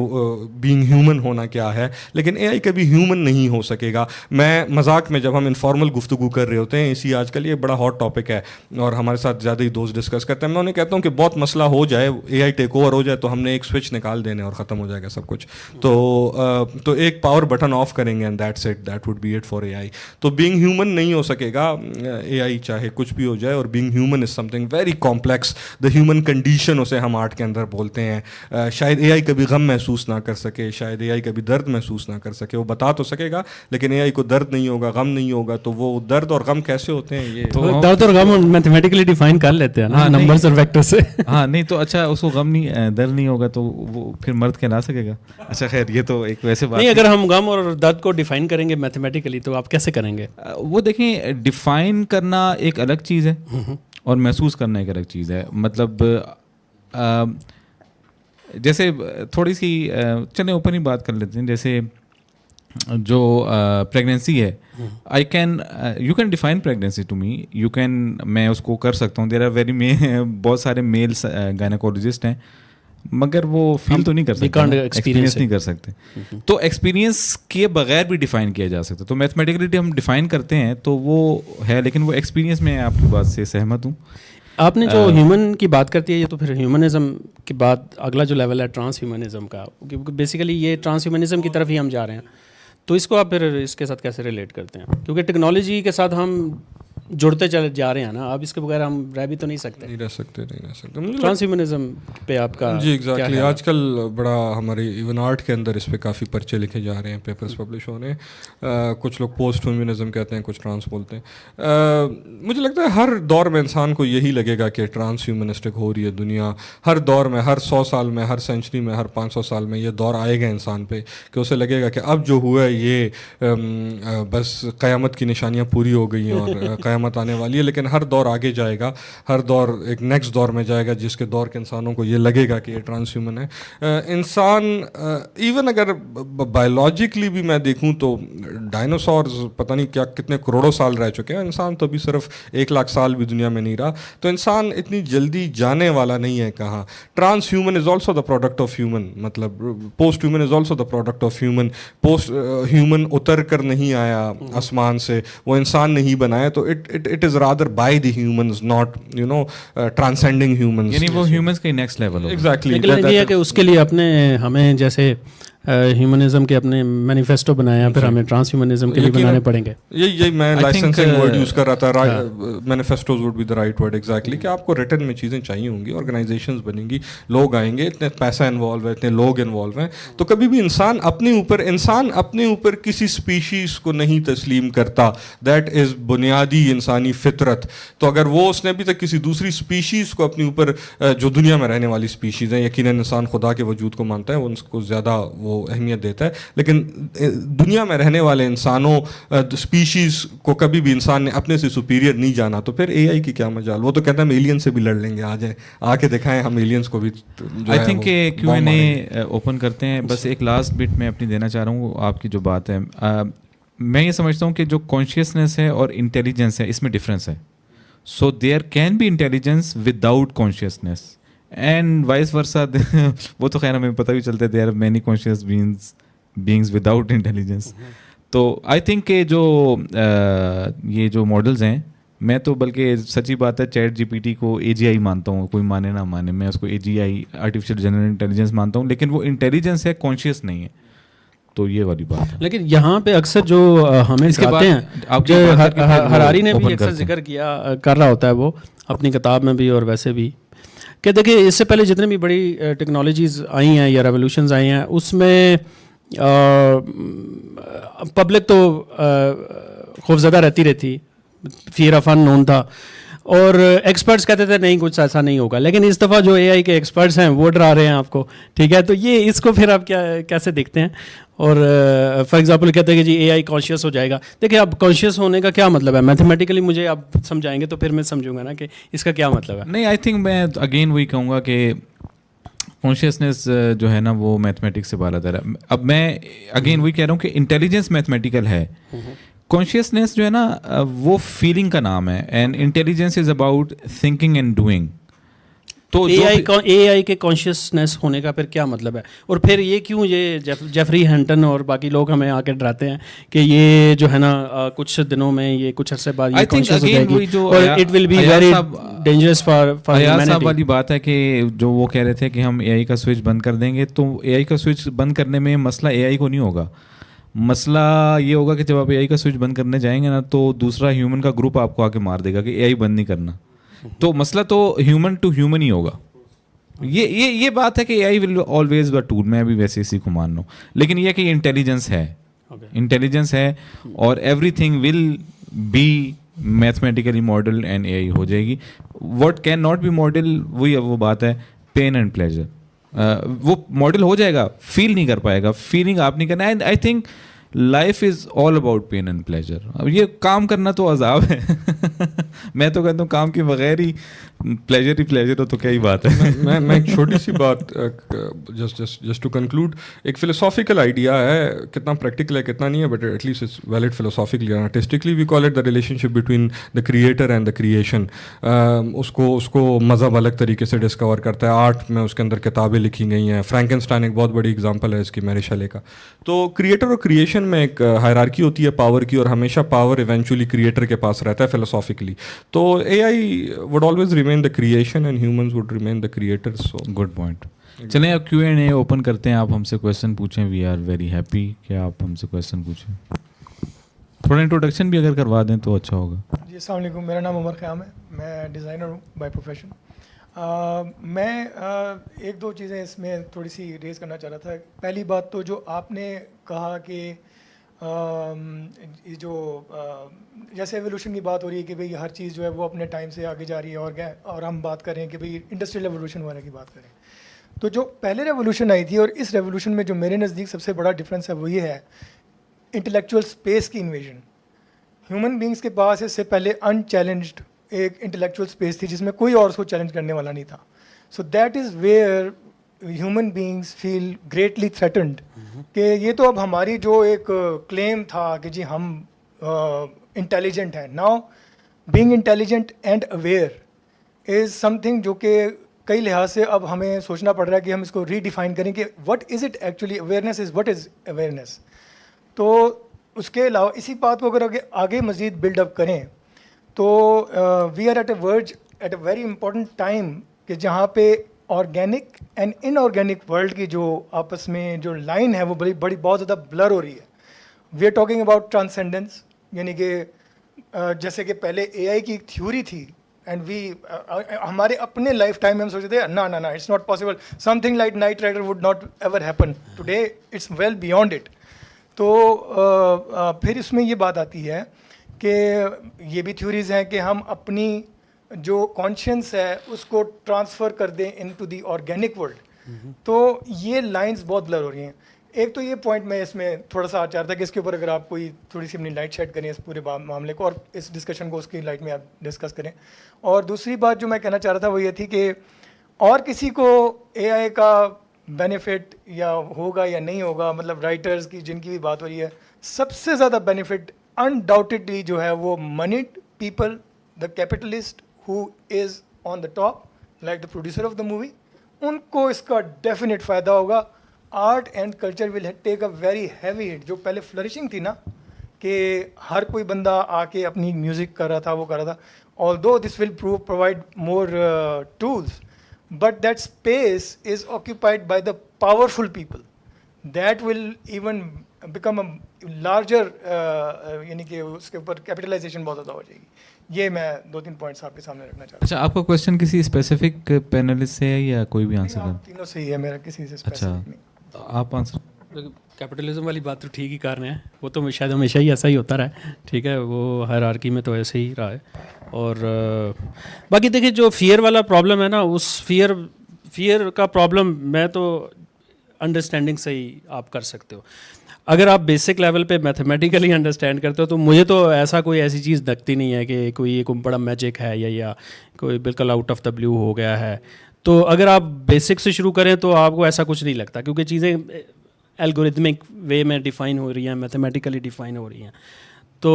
बीइंग ह्यूमन होना क्या है, लेकिन AI कभी ह्यूमन नहीं हो सकेगा। मैं मजाक में, जब हम इनफॉर्मल गुफ्तगू कर रहे होते हैं, इसी आजकल ये बड़ा हॉट टॉपिक है और हमारे साथ ज़्यादा ही दोस्त डिस्कस करते हैं, मैं उन्हें कहता हूँ कि बहुत मसला हो जाए, AI टेक ओवर हो जाए, तो हमने एक स्विच निकाल देने और ख़त्म हो जाएगा सब कुछ। तो एक पावर बटन ऑफ करेंगे and that's it, that would be it for AI। तो बीइंग ह्यूमन नहीं हो सकेगा AI, चाहे कुछ भी हो जाए। और being human is something very complex, the human condition उसे हम आर्ट के अंदर बोलते हैं। शायद AI कभी गम महसूस ना कर सके, शायद AI कभी दर्द महसूस ना कर सके, वो बता तो सकेगा लेकिन AI को दर्द नहीं होगा, गम नहीं होगा। तो वो दर्द और गम कैसे होते हैं, ये तो दर्द और गम मैथमेटिकली डिफाइन कर लेते हैं ना, नंबर्स और वेक्टर से। हाँ, नहीं तो अच्छा, उसको गम नहीं, दर्द नहीं होगा तो वो फिर मर्द कहला सकेगा? अच्छा खैर, ये तो एक वैसे बात नहीं, अगर हम गम और दर्द को डिफाइन करेंगे मैथमेटिकली तो आप कैसे करेंगे? वो देखें, डिफाइन करना एक अलग चीज़ है और महसूस करना एक अलग चीज़ है। मतलब जैसे थोड़ी सी चलें ऊपर ही बात कर लेते हैं। जैसे जो प्रेगनेंसी है, you can define pregnancy to me, you can, मैं उसको कर सकता हूँ। देयर आर बहुत सारे मेल्स गायनेकोलॉजिस्ट हैं, मगर वो फील तो नहीं कर सकते, एक्सपीरियंस नहीं कर सकते। तो एक्सपीरियंस के बगैर भी डिफाइन किया जा सकता है। तो मैथमेटिकली हम डिफाइन करते हैं तो वो है, लेकिन वो एक्सपीरियंस में आपकी बात से सहमत हूँ। आपने जो ह्यूमन की बात करती है, ये तो फिर ह्यूमनिज्म के बाद अगला जो लेवल है ट्रांस ह्यूमनिज्म का, क्योंकि बेसिकली ये ट्रांस ह्यूमनिज्म की तरफ ही हम जा रहे हैं। तो इसको आप फिर इसके साथ कैसे रिलेट करते हैं? क्योंकि टेक्नोलॉजी के साथ हम जुड़ते चले जा रहे हैं ना, अब इसके बगैर हम रह भी तो नहीं सकते। नहीं रह सकते। ट्रांसह्यूमनिज्म पे आपका जी एग्जैक्टली, आजकल बड़ा हमारे इवन आर्ट के अंदर इस पे काफ़ी पर्चे लिखे जा रहे हैं, पेपर्स पब्लिश हो रहे हैं। कुछ लोग पोस्ट ह्यूमनिज्म कहते हैं, कुछ ट्रांस बोलते हैं। मुझे लगता है हर दौर में इंसान को यही लगेगा कि ट्रांस ह्यूमनिस्टिक हो रही है दुनिया। हर दौर में, हर 100 साल में, हर सेंचुरी में, हर 500 साल में ये दौर आएगा इंसान पे कि उसे लगेगा कि अब जो हुआ है ये बस क़यामत की निशानियाँ पूरी हो गई हैं और क़यामत आने वाली है, लेकिन हर दौर आगे जाएगा, हर दौर एक नेक्स्ट दौर में जाएगा जिसके दौर के इंसानों को ये लगेगा कि ये ट्रांसह्यूमन है। इंसान इवन अगर बायोलॉजिकली भी मैं देखूं तो डायनासोर्स पता नहीं क्या कितने करोड़ों साल रह चुके हैं, इंसान तो अभी सिर्फ 1 लाख साल भी दुनिया में नहीं रहा, तो इंसान इतनी जल्दी जाने वाला नहीं है कहाँ। Trans human is also the product of human, मतलब post human is also the product of human. Post human उतर कर नहीं आया आसमान से, वो इंसान नहीं बनाया, तो it is rather by the humans, not you know transcending humans. यानी वो ह्यूमंस के नेक्स्ट लेवल हो। एग्जैक्टली। लेकिन ये है कि उसके लिए अपने हमें जैसे ह्यूमनिज्म के अपने मैनिफेस्टो बनाया, फिर हमें ट्रांस ह्यूमनिज्म के लिए बनाने पड़ेंगे। यही मैं लाइसेंसिंग वर्ड यूज़ कर रहा था, manifestos would be the right word exactly, कि आपको रिटर्न में चीज़ें चाहिए होंगी, ऑर्गेनाइजेशंस बनेंगी, लोग आएंगे, इतने पैसा इन्वॉल्व है, इतने लोग इन्वॉल्व हैं, तो कभी भी इंसान अपने ऊपर किसी स्पीशीज़ को नहीं तस्लीम करता। दैट इज़ बुनियादी इंसानी फितरत। तो अगर वो उसने अभी तक किसी दूसरी स्पीशीज़ को अपने ऊपर, जो दुनिया में रहने वाली स्पीशीज़ हैं, यकीनन इंसान खुदा के वजूद को मानता है, वो उनको ज़्यादा वो अहमियत देता है, लेकिन दुनिया में रहने वाले इंसानों स्पीशीज़ को कभी भी इंसान ने अपने से सुपीरियर नहीं जाना, तो फिर एआई की क्या मजाल। वो तो कहता है हम एलियन से भी लड़ लेंगे, आ जाए, आके दिखाएं हम एलियंस को भी। आई थिंक Q&A ओपन करते हैं। बस एक लास्ट बिट मैं अपनी देना चाह रहा हूँ, आपकी जो बात है, मैं ये समझता हूँ कि जो कॉन्शियसनेस है और इंटेलिजेंस है, इसमें डिफरेंस है। So there can be intelligence without consciousness and vice versa. वो तो खैर हमें पता भी चलता है, there are many conscious beings without intelligence. तो आई थिंक कि जो ये जो मॉडल्स हैं, मैं तो बल्कि सच्ची बात है चैट जीपीटी को AGI मानता हूँ, कोई माने ना माने, मैं उसको AGI आर्टिफिशियल जनरल इंटेलिजेंस मानता हूँ, लेकिन वो इंटेलिजेंस है, कॉन्शियस नहीं है। तो ये वाली बात है। लेकिन यहाँ पे अक्सर जो हमें दिखाते हैं, जो हरारी ने भी अक्सर जिक्र किया कर रहा होता है वो अपनी किताब में भी और वैसे भी, कि देखिए इससे पहले जितने भी बड़ी टेक्नोलॉजीज़ आई हैं या रेवोल्यूशंस आई हैं, उसमें पब्लिक तो खौफज़दा रहती, फियर ऑफ अननोन था, और एक्सपर्ट्स कहते थे नहीं कुछ ऐसा नहीं होगा। लेकिन इस दफ़ा जो AI के एक्सपर्ट्स हैं वो डरा रहे हैं आपको, ठीक है। तो ये इसको फिर आप कैसे देखते हैं? और फॉर एग्जांपल कहते हैं कि जी AI कॉन्शियस हो जाएगा। देखिए अब कॉन्शियस होने का क्या मतलब है, मैथमेटिकली मुझे आप समझाएंगे तो फिर मैं समझूंगा ना कि इसका क्या मतलब है। नहीं, आई थिंक मैं अगेन वही कहूँगा कि कॉन्शियसनेस जो है ना वो मैथमेटिक्स से बालातर है। अब मैं अगेन वही कह रहा हूँ कि इंटेलिजेंस मैथमेटिकल है, कॉन्शियसनेस जो है ना वो फीलिंग का नाम है, and intelligence is about thinking and doing. तो AI के कॉन्शियसनेस होने का फिर क्या मतलब है? और फिर ये क्यों ये जेफरी हैंटन और बाकी लोग हमें आके डराते हैं कि ये जो है ना कुछ दिनों में, ये कुछ अरसे बाद ये कॉन्शियस हो जाएगी और it will be very dangerous for humanity. वाली बात है कि जो वो कह रहे थे कि हम AI का स्विच बंद कर देंगे, तो AI का स्विच बंद करने में मसला AI को नहीं होगा। मसला ये होगा कि जब आप AI का स्विच बंद करने जाएंगे ना, तो दूसरा ह्यूमन का ग्रुप आपको आके मार देगा कि AI बंद नहीं करना। तो मसला तो ह्यूमन टू ह्यूमन ही होगा। ये बात है कि AI विल ऑलवेज ब टूल, मैं भी वैसे इसी को मान रहा हूँ, लेकिन ये कि इंटेलिजेंस है, इंटेलिजेंस है और everything will be mathematically model and AI हो जाएगी। What can not be model, वही वो बात है, पेन एंड प्लेजर। वो मॉडल हो जाएगा, फील नहीं कर पाएगा, फीलिंग आप नहीं करना। And I think life is all about pain and pleasure. अब ये काम करना तो अजाब है मैं तो कहता हूँ काम के बगैर ही प्लेजर ही प्लेजर हो तो क्या ही बात है। मैं एक छोटी सी बात जस्ट टू कंक्लूड, एक फिलोसॉफिकल आइडिया है, कितना प्रैक्टिकल है कितना नहीं है, but at least it's valid philosophically. Artistically we call it the relationship between the creator and the creation. उसको मज़हब अलग तरीके से डिस्कवर करता है, आर्ट में उसके अंदर किताबें लिखी गई हैं। फ्रैंकेनस्टाइन एक बहुत बड़ी एग्जाम्पल है इसकी, मैरी शेले का। तो क्रिएटर और क्रिएशन में एक हायरार्की होती है पावर की, और हमेशा पावर इवेंचुअली क्रिएटर के पास रहता है फिलोसॉफिकली। तो AI would always remain the creation and humans would remain the creators. So good point. चलें अब Q&A ओपन करते हैं, आप हमसे क्वेश्चन पूछें, वी आर वेरी हैप्पी कि आप हमसे क्वेश्चन पूछें। थोड़ा इंट्रोडक्शन भी अगर करवा दें तो अच्छा होगा। जी अस्सलाम वालेकुम, मेरा नाम उमर ख़याम है, मैं डिज़ाइनर हूँ बाय प्रोफेशन। मैं एक दो चीज़ें इसमें थोड़ी सी रेज़ करना चाह रहा था। पहली बात तो जो आपने कहा कि ये जो जैसे एवोल्यूशन की बात हो रही है कि भाई हर चीज़ जो है वो अपने टाइम से आगे जा रही है, और क्या, और हम बात कर रहे हैं कि भाई इंडस्ट्रियल रेवोल्यूशन वाले की बात करें, तो जो पहले रेवोल्यूशन आई थी और इस रेवोल्यूशन में जो मेरे नज़दीक सबसे बड़ा डिफरेंस है वो ये है इंटेलेक्चुअल स्पेस की इन्वेजन। ह्यूमन बींग्स के पास इससे पहले अनचैलेंज्ड एक इंटेलेक्चुअल स्पेस थी जिसमें कोई और उसको चैलेंज करने वाला नहीं था. So that is where human beings feel greatly threatened कि ये तो अब हमारी जो एक क्लेम था कि जी हम इंटेलिजेंट हैं, now being intelligent and aware is something जो कि कई लिहाज से अब हमें सोचना पड़ रहा है कि हम इसको रीडिफाइन करें कि what is it actually, awareness is what is awareness. तो उसके अलावा इसी बात को अगर आगे मज़ीद बिल्डअप करें तो we are at a very important time कि जहाँ पे ऑर्गेनिक एंड इनऑर्गेनिक वर्ल्ड की जो आपस में जो लाइन है वो बड़ी बहुत ज़्यादा ब्लर हो रही है. We are talking about transcendence, यानी कि जैसे कि पहले एआई की एक थ्योरी थी एंड वी हमारे अपने लाइफ टाइम में हम सोचते थे ना it's not possible, something like Knight Rider would not ever happen. Today it's well beyond it. तो फिर इसमें ये बात आती है कि ये भी थ्योरीज हैं कि हम अपनी जो कॉन्शियंस है उसको ट्रांसफ़र कर दें इनटू द ऑर्गेनिक वर्ल्ड. तो ये लाइंस बहुत ब्लर हो रही हैं. एक तो ये पॉइंट मैं इसमें थोड़ा सा चाह रहा था कि इसके ऊपर अगर आप कोई थोड़ी सी अपनी लाइट शेड करें इस पूरे मामले को और इस डिस्कशन को उसकी लाइट में आप डिस्कस करें. और दूसरी बात जो मैं कहना चाह रहा था वो ये थी कि और किसी को एआई का बेनिफिट या होगा या नहीं होगा, मतलब राइटर्स की जिनकी भी बात हो रही है, सबसे ज़्यादा बेनिफिट अनडाउटेडली जो है वो moneyed people, the capitalist who is on the top like the producer of the movie, उनको इसका डेफिनेट फ़ायदा होगा. Art and culture will take a very heavy hit. जो पहले फ्लरिशिंग थी ना कि हर कोई बंदा आके अपनी म्यूज़िक कर रहा था, वो कर रहा था, although this will provide more tools, but that space is occupied by the powerful people that will even become a larger यानी कि उसके ऊपर कैपिटलाइजेशन बहुत ज़्यादा हो जाएगी. ये मैं 2-3 पॉइंट्स आपके सामने रखना चाहता हूँ. अच्छा, आपका क्वेश्चन किसी स्पेसिफिक पैनलिस्ट से है या कोई भी आंसर कर? तीनों से ही है मेरा, किसी से अच्छा, स्पेसिफिक नहीं. आप आंसर. कैपिटलिज्म वाली बात तो ठीक ही कर रहे हैं, वो तो शायद हमेशा ही ऐसा ही होता रहा है, ठीक है, वो हायरार्की में तो ऐसे ही रहा है. और बाकी देखिए जो फियर वाला प्रॉब्लम है ना, उस फियर का प्रॉब्लम मैं तो अंडरस्टैंडिंग से ही आप कर सकते हो. अगर आप बेसिक लेवल पे मैथमेटिकली अंडरस्टैंड करते हो तो मुझे तो ऐसी चीज़ लगती नहीं है कि कोई एक बड़ा मैजिक है या कोई बिल्कुल आउट ऑफ द ब्लू हो गया है. तो अगर आप बेसिक से शुरू करें तो आपको ऐसा कुछ नहीं लगता, क्योंकि चीज़ें एल्गोरिथमिक वे में डिफ़ाइन हो रही हैं, मैथमेटिकली डिफ़ाइन हो रही हैं. तो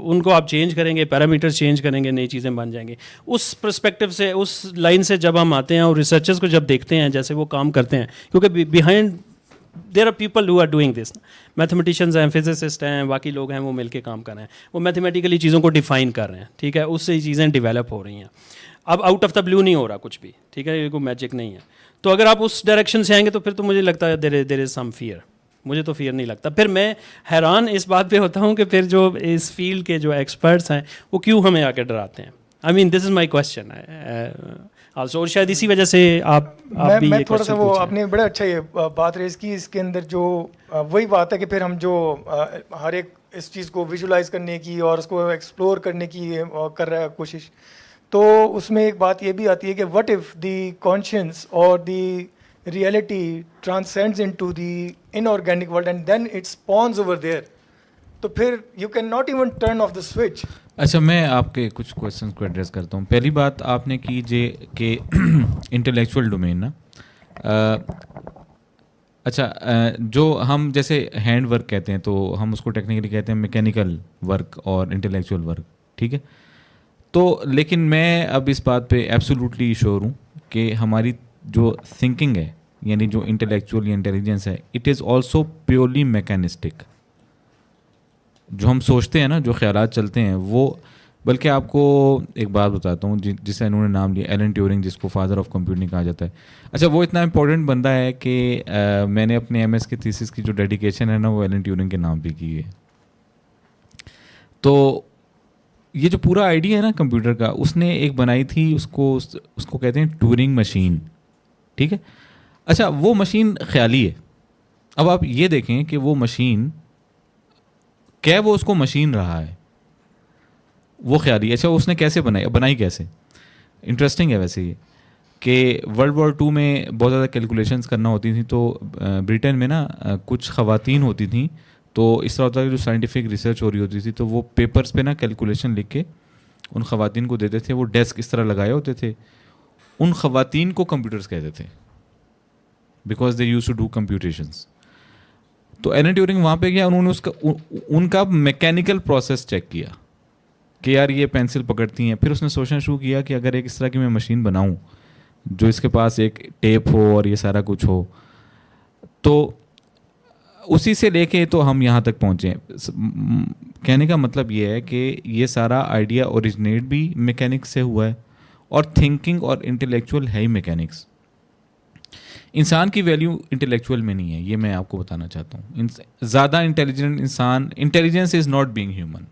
उनको आप चेंज करेंगे, पैरामीटर्स चेंज करेंगे, नई चीज़ें बन जाएंगी. उस पर्सपेक्टिव से, उस लाइन से जब हम आते हैं और रिसर्चर्स को जब देखते हैं जैसे वो काम करते हैं, क्योंकि behind there are people who are doing this, mathematicians हैं, फिजिसिस्ट हैं, बाकी लोग हैं, वो मिलके काम कर रहे हैं, वो मैथमेटिकली चीज़ों को डिफ़ाइन कर रहे हैं, ठीक है, उससे चीज़ें डेवलप हो रही हैं. अब आउट ऑफ द ब्लू नहीं हो रहा कुछ भी, ठीक है, ये कोई मैजिक नहीं है. तो अगर आप उस डायरेक्शन से आएंगे तो फिर तो मुझे लगता है देयर इज़ सम फियर. मुझे तो फियर नहीं लगता. फिर मैं हैरान इस बात पे होता हूँ कि फिर जो इस फील्ड के जो एक्सपर्ट्स हैं वो क्यों हमें आके डराते हैं. I mean this is my question also, और शायद इसी वजह से आप भी मैं ये थोड़ा सा क्वेश्चन वो पूछ रहे हैं. आपने बड़ा अच्छा ये बात रेज की. इसके अंदर जो वही बात है कि फिर हम जो हर एक इस चीज़ को विजुलाइज करने की और उसको एक्सप्लोर करने की कर रहा है कोशिश, तो उसमें एक बात ये भी आती है कि व्हाट इफ़ द कॉन्शियंस और the reality transcends into the inorganic world and then it spawns over there, तो फिर you cannot even turn off the switch. अच्छा, मैं आपके कुछ क्वेश्चंस को एड्रेस करता हूँ. पहली बात आपने की कि इंटेलेक्चुअल डोमेन ना, अच्छा, जो हम जैसे हैंड वर्क कहते हैं तो हम उसको टेक्निकली कहते हैं मैकेनिकल वर्क और इंटेलेक्चुअल वर्क, ठीक है. तो लेकिन मैं अब इस बात पे एब्सोल्युटली श्योर हूँ कि हमारी जो थिंकिंग है, यानी जो इंटेलेक्चुअल इंटेलिजेंस है, it is also purely mechanistic. जो हम सोचते हैं ना, जो ख्यालात चलते हैं वो, बल्कि आपको एक बात बताता हूँ जिसे इन्होंने नाम लिया एलन ट्यूरिंग, जिसको फादर ऑफ कंप्यूटिंग कहा जाता है. अच्छा, वो इतना इंपॉर्टेंट बंदा है कि मैंने अपने एमएस की थीसिस की जो डेडिकेशन है ना, वो एलन ट्यूरिंग के नाम पे की है. तो ये जो पूरा आइडिया है ना कंप्यूटर का, उसने एक बनाई थी, उसको कहते हैं ट्यूरिंग मशीन, ठीक है. अच्छा, वो मशीन ख्याली है. अब आप ये देखें कि वो मशीन क्या, वो उसको मशीन रहा है, वो ख्याली. अच्छा, उसने कैसे बनाई कैसे? इंटरेस्टिंग है वैसे ये कि वर्ल्ड वॉर 2 में बहुत ज़्यादा कैलकुलेशंस करना होती थी, तो ब्रिटेन में ना कुछ ख़वातीन होती थी, तो इस तरह होता है कि जो साइंटिफिक रिसर्च हो रही होती थी तो वो पेपर्स पे ना कैलकुलेशन लिख के उन ख़वातीन को देते थे, वो डेस्क इस तरह लगाए होते थे, उन ख़वातीन को कंप्यूटर्स कहते थे because they use to do computations. तो एलन ट्यूरिंग वहाँ पे गया, उन्होंने उनका मैकेनिकल प्रोसेस चेक किया कि यार ये पेंसिल पकड़ती हैं। फिर उसने सोचना शुरू किया कि अगर एक इस तरह की मैं मशीन बनाऊँ जो इसके पास एक टेप हो और ये सारा कुछ हो, तो उसी से लेके तो हम यहाँ तक पहुँचे। कहने का मतलब ये है कि ये सारा आइडिया ओरिजिनेट भी मैकेनिक्स से हुआ है और थिंकिंग और इंटेलेक्चुअल है ही मैकेनिक्स। इंसान की वैल्यू इंटेलेक्चुअल में नहीं है, ये मैं आपको बताना चाहता हूँ। ज़्यादा इंटेलिजेंट इंसान, intelligence is not being human,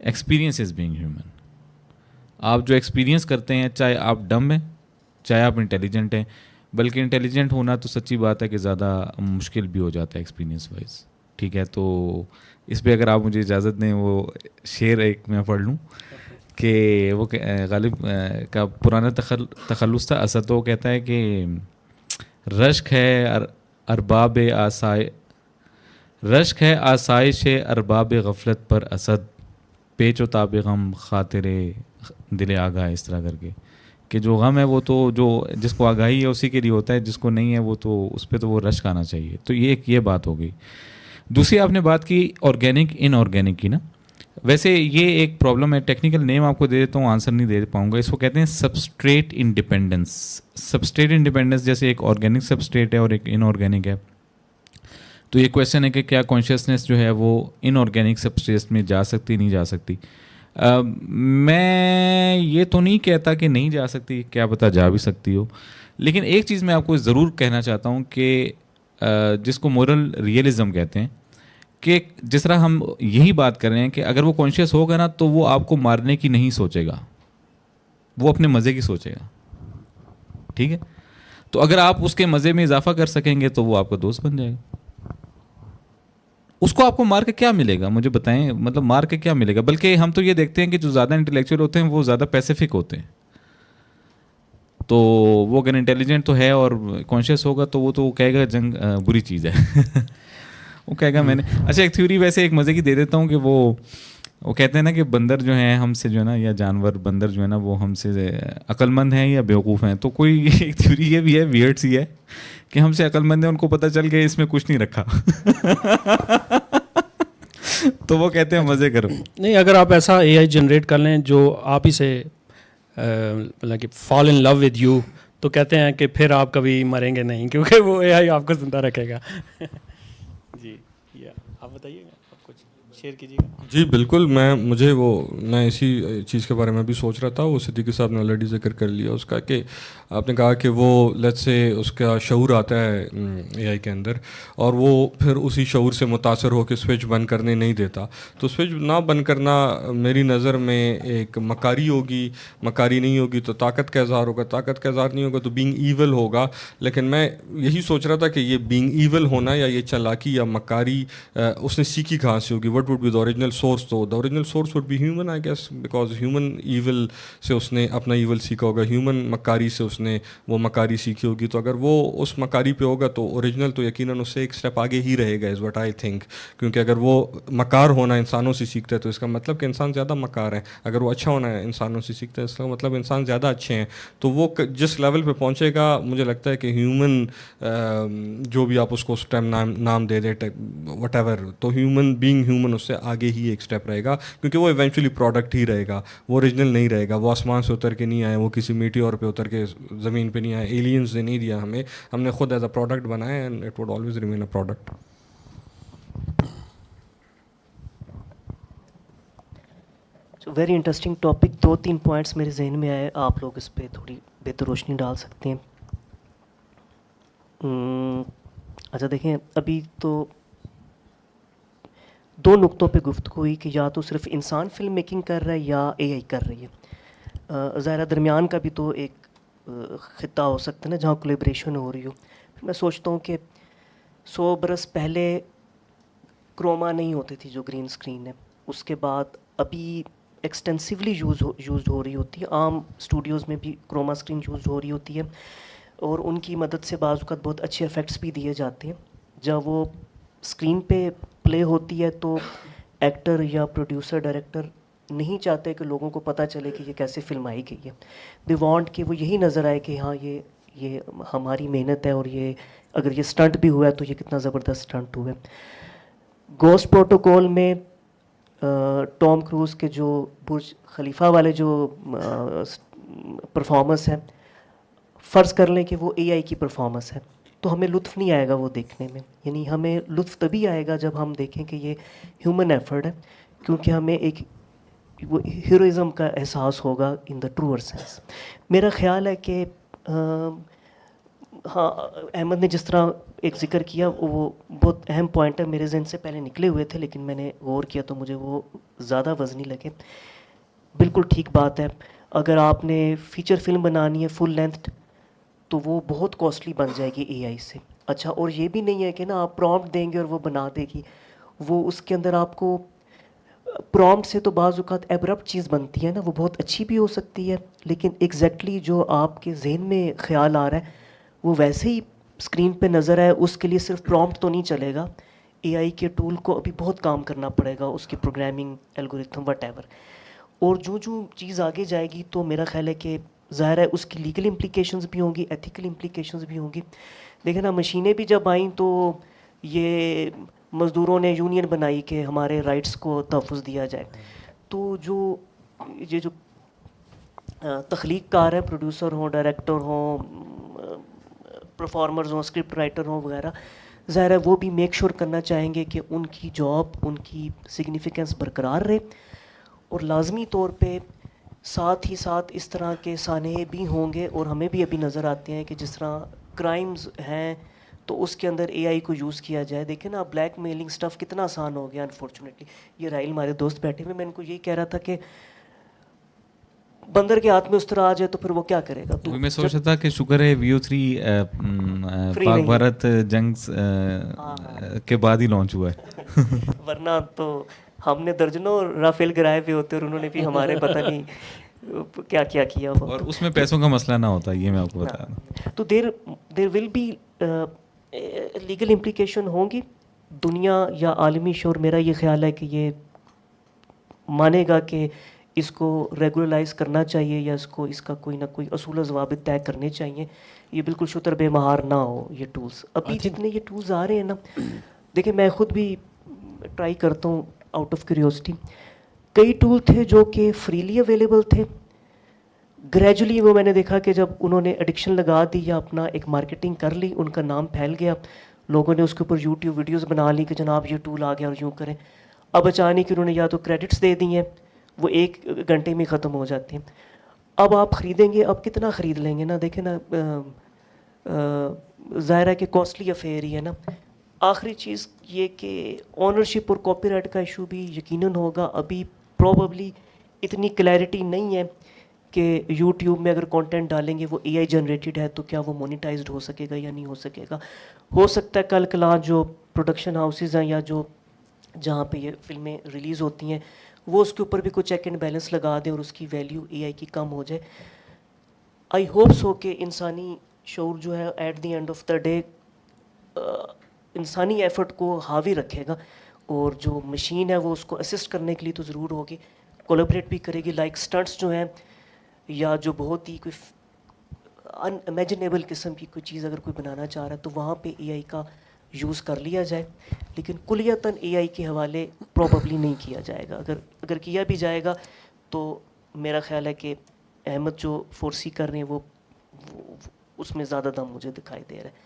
experience is being human. आप जो एक्सपीरियंस करते हैं, चाहे आप डम हैं चाहे आप इंटेलिजेंट हैं, बल्कि इंटेलिजेंट होना तो सच्ची बात है कि ज़्यादा मुश्किल भी हो जाता है एक्सपीरियंस वाइज। ठीक है, तो इस पे अगर आप मुझे इजाज़त दें वो शेर एक मैं पढ़ लूँ कि वो गालिब का पुराना तखल्लुस था असद, तो कहता है कि रश्क है अरबाब आसाय, रश्क है आसाइश अरबाब गफलत पर असद, पेच व ताब गम खातिरे दिल आगाह, इस तरह करके कि जो गम है वो तो जो जिसको आगाही है उसी के लिए होता है, जिसको नहीं है वो तो उस पर तो वो रश्क आना चाहिए। तो ये बात हो गई। दूसरी आपने बात की ऑर्गेनिक इनऑर्गेनिक की ना, वैसे ये एक प्रॉब्लम है, टेक्निकल नेम आपको दे देता हूँ, आंसर नहीं दे पाऊंगा। इसको कहते हैं सबस्ट्रेट इंडिपेंडेंस। सबस्ट्रेट इंडिपेंडेंस जैसे एक ऑर्गेनिक सबस्ट्रेट है और एक इनऑर्गेनिक है, तो ये क्वेश्चन है कि क्या कॉन्शियसनेस जो है वो इनऑर्गेनिक सबस्ट्रेट में जा सकती नहीं जा सकती। मैं ये तो नहीं कहता कि नहीं जा सकती, क्या पता जा भी सकती हो, लेकिन एक चीज़ मैं आपको ज़रूर कहना चाहता हूँ कि जिसको मोरल रियलिज़म कहते हैं, कि जिस तरह हम यही बात कर रहे हैं कि अगर वो कॉन्शियस होगा ना तो वो आपको मारने की नहीं सोचेगा, वो अपने मज़े की सोचेगा। ठीक है, तो अगर आप उसके मज़े में इजाफा कर सकेंगे तो वो आपका दोस्त बन जाएगा। उसको आपको मार के क्या मिलेगा, मुझे बताएं, मतलब मार के क्या मिलेगा। बल्कि हम तो ये देखते हैं कि जो ज़्यादा इंटेलेक्चुअल होते हैं वो ज़्यादा पैसिफिक होते हैं, तो वो अगर इंटेलिजेंट तो है और कॉन्शियस होगा तो वो तो कहेगा जंग बुरी चीज़ है वो कहेगा मैंने। अच्छा, एक थ्योरी वैसे एक मज़े की दे देता हूँ कि वो कहते हैं ना कि बंदर जो हैं हमसे जो है ना, या जानवर बंदर जो है ना वो हमसे अक्लमंद हैं या बेवकूफ़ हैं। तो कोई एक थ्योरी ये भी है, वियर्ड सी है, कि हमसे अक्लमंद है, उनको पता चल गया इसमें कुछ नहीं रखा तो वो कहते हैं मज़े करो। नहीं, अगर आप ऐसा एआई जनरेट कर लें जो आप ही से मतलब कि fall in love with you, तो कहते हैं कि फिर आप कभी मरेंगे नहीं, क्योंकि वो एआई आपको जिंदा रखेगा जी, या आप बताइए, आप कुछ शेयर कीजिएगा। जी बिल्कुल, मैं इसी चीज़ के बारे में भी सोच रहा था। वो सिद्दीकी साहब ने ऑलरेडी जिक्र कर लिया उसका, कि आपने कहा कि वो लेट्स से उसका शऊर आता है एआई के अंदर और वो फिर उसी शऊर से मुतासर होकर स्विच बंद करने नहीं देता। तो स्विच ना बंद करना मेरी नज़र में एक मकारी होगी, मकारी नहीं होगी तो ताकत का इज़हार होगा, ताकत का इज़हार नहीं होगा तो बीइंग ईविल होगा। लेकिन मैं यही सोच रहा था कि ये बीइंग ईविल होना या ये चालाकी या मकारी उसने सीखी कहाँ से होगी, what would be the original source. तो the original source would be human I guess, because human evil से उसने अपना ईविल सीखा होगा, ह्यूमन मकारी से उसने वो मकारी सीखी होगी। तो अगर वो उस मकारी पे होगा तो ओरिजिनल तो यकीनन उससे एक स्टेप आगे ही रहेगा, इज़ व्हाट आई थिंक। क्योंकि अगर वो मकार होना इंसानों से सीखता है तो इसका मतलब कि इंसान ज़्यादा मकार है। अगर वो अच्छा होना है इंसानों से सीखता है इसका मतलब इंसान ज़्यादा अच्छे हैं। तो वो जिस लेवल पे पहुंचेगा, मुझे लगता है कि ह्यूमन जो भी आप उसको उस टाइम नाम दे दे व्हाटएवर, तो ह्यूमन बीइंग ह्यूमन उससे आगे ही एक स्टेप रहेगा, क्योंकि वो इवेंचुअली प्रोडक्ट ही रहेगा, वो ओरिजिनल नहीं रहेगा। वो आसमान से उतर के नहीं आए, वो किसी मीटियोर पे उतर के ज़मीन पे नहीं आए, एलियंस ने नहीं दिया हमें, हमने खुद एज अ प्रोडक्ट बनाया and it would always remain a product. Very interesting topic. 2-3 points मेरे जहन में आए, आप लोग इस पर थोड़ी बेहतर रोशनी डाल सकते हैं। अच्छा देखें, अभी तो 2 नुक्तों पे गुफ्तगू हुई कि या तो सिर्फ इंसान फिल्म मेकिंग कर रहा है या एआई कर रही है। ज़ाहिर दरमियान का भी तो एक ख़िता हो सकता है ना जहाँ कोलैबोरेशन हो रही हो। मैं सोचता हूँ कि 100 बरस पहले क्रोमा नहीं होती थी जो ग्रीन स्क्रीन है, उसके बाद अभी एक्सटेंसिवली यूज़ हो रही होती है। आम स्टूडियोज़ में भी क्रोमा स्क्रीन यूज़ हो रही होती है और उनकी मदद से बाज़ वक़्त बहुत अच्छे इफ़ेक्ट्स भी दिए जाते हैं। जब वो स्क्रीन पे प्ले होती है तो एक्टर या प्रोड्यूसर डायरेक्टर नहीं चाहते कि लोगों को पता चले कि ये कैसे फिल्म आई गई है। दे वांट कि वो यही नज़र आए कि हाँ ये हमारी मेहनत है, और ये अगर ये स्टंट भी हुआ है तो ये कितना ज़बरदस्त स्टंट हुआ है। गोस्ट प्रोटोकॉल में टॉम क्रूज़ के जो बुर्ज खलीफा वाले जो परफॉर्मेंस है, फ़र्ज़ कर लें कि वो एआई की परफॉर्मेंस है, तो हमें लुत्फ़ नहीं आएगा वो देखने में। यानी हमें लुत्फ़ तभी आएगा जब हम देखें कि ये ह्यूमन एफर्ट है, क्योंकि हमें एक वो हीरोइज़म का एहसास होगा इन द ट्रूअर सेंस। मेरा ख़्याल है कि हाँ, अहमद ने जिस तरह एक ज़िक्र किया वो बहुत अहम पॉइंट है, मेरे जहन से पहले निकले हुए थे लेकिन मैंने गौर किया तो मुझे वो ज़्यादा वज़नी लगे। बिल्कुल ठीक बात है, अगर आपने फ़ीचर फिल्म बनानी है फुल लेंथ तो वो बहुत कॉस्टली बन जाएगी एआई से। अच्छा, और ये भी नहीं है कि ना आप प्रॉम्प्ट देंगे और वो बना देगी, वो उसके अंदर आपको प्रॉम्प्ट से तो बाज़ औक़ात एब्रप्ट चीज़ बनती है ना, वो बहुत अच्छी भी हो सकती है, लेकिन एग्जैक्टली जो आपके जहन में ख्याल आ रहा है वो वैसे ही स्क्रीन पे नज़र आए, उसके लिए सिर्फ प्रॉम्प्ट तो नहीं चलेगा। एआई के टूल को अभी बहुत काम करना पड़ेगा, उसकी प्रोग्रामिंग एल्गोरिथम व्हाटएवर, और जो चीज़ आगे जाएगी तो मेरा ख्याल है कि ज़ाहिर है उसकी लीगल इम्प्लिकेशंस भी होंगी, एथिकल इम्प्लिकेशंस भी होंगी। देखिए ना, मशीनें भी जब आईं तो ये मज़दूरों ने यूनियन बनाई कि हमारे राइट्स को तहफ़्फ़ुज़ दिया जाए। तो ये जो तख्लीक़कार हैं, प्रोड्यूसर हों, डायरेक्टर हों, परफॉर्मर्स हों, स्क्रिप्ट राइटर हों वगैरह, ज़ाहिर है वो भी मेक श्योर करना चाहेंगे कि उनकी जॉब, उनकी सिग्निफिकेंस बरकरार रहे, और लाजमी तौर पे साथ ही साथ इस तरह के सानहे भी होंगे। और हमें भी अभी नज़र आते हैं कि जिस तरह क्राइम्स हैं तो उसके अंदर एआई को यूज़ किया जाए। देखें ना, ब्लैक मेलिंग स्टफ़ कितना आसान हो गया अनफॉर्चुनेटली। ये राइल हमारे दोस्त बैठे हुए, मैं इनको यही कह रहा था कि बंदर के हाथ में उस तरह आ जाए तो फिर वो क्या करेगा। तो मैं सोच रहा था कि शुक्र है VO3 पाक भारत जंग के बाद ही लॉन्च हुआ है वरना तो हमने दर्जनों राफेल गिराए हुए होते और उन्होंने भी हमारे पता नहीं क्या क्या किया हो, और उसमें पैसों का मसला ना होता, ये मैं आपको बता दूं। तो there will be legal implication होंगी। दुनिया या आलमी शोर, मेरा ये ख्याल है कि ये मानेगा कि इसको रेगुलराइज करना चाहिए या इसका कोई ना कोई असूल ज़वाबित तय करने चाहिए। ये बिल्कुल शुतर बेमहार ना हो ये टूल्स। अभी जितने ये टूल्स आ रहे हैं ना, देखिए मैं ख़ुद भी ट्राई करता हूँ आउट ऑफ क्यूरियोसिटी। कई टूल थे जो कि फ्रीली अवेलेबल थे, ग्रेजुअली वो मैंने देखा कि जब उन्होंने एडिक्शन लगा दी या अपना एक मार्केटिंग कर ली, उनका नाम फैल गया, लोगों ने उसके ऊपर यूट्यूब वीडियोस बना ली कि जनाब ये टूल आ गया और यूँ करें। अब अचानक उन्होंने या तो क्रेडिट्स दे दी हैं, वो 1 घंटे में ख़त्म हो जाते हैं। अब आप ख़रीदेंगे, अब कितना ख़रीद लेंगे ना, देखें ना, ज़ाहिर है कि कॉस्टली अफेयर ही है ना। आखिरी चीज़ ये कि ऑनरशिप और कॉपीराइट का इशू भी यकीनन होगा। अभी प्रोबेबली इतनी क्लैरिटी नहीं है कि यूट्यूब में अगर कंटेंट डालेंगे वो एआई जनरेटेड है तो क्या वो मोनेटाइज्ड हो सकेगा या नहीं हो सकेगा। हो सकता है कल कला जो प्रोडक्शन हाउसेस हैं या जो जहाँ पे ये फिल्में रिलीज़ होती हैं वो उसके ऊपर भी कुछ चेक एंड बैलेंस लगा दें और उसकी वैल्यू एआई की कम हो जाए। आई होप सो कि इंसानी शऊर जो है at the end of the day इंसानी एफर्ट को हावी रखेगा, और जो मशीन है वो उसको असिस्ट करने के लिए तो ज़रूर होगी, कोलैबोरेट भी करेगी। लाइक स्टंट्स जो हैं या जो बहुत ही कोई अनइमेजिनेबल किस्म की कोई चीज़ अगर कोई बनाना चाह रहा है तो वहाँ पे एआई का यूज़ कर लिया जाए, लेकिन कुलियतन एआई के हवाले प्रोबेबली नहीं किया जाएगा। अगर किया भी जाएगा तो मेरा ख्याल है कि अहमद जो फोर्सी कर रहे हैं वो उसमें ज़्यादा दम मुझे दिखाई दे रहा है।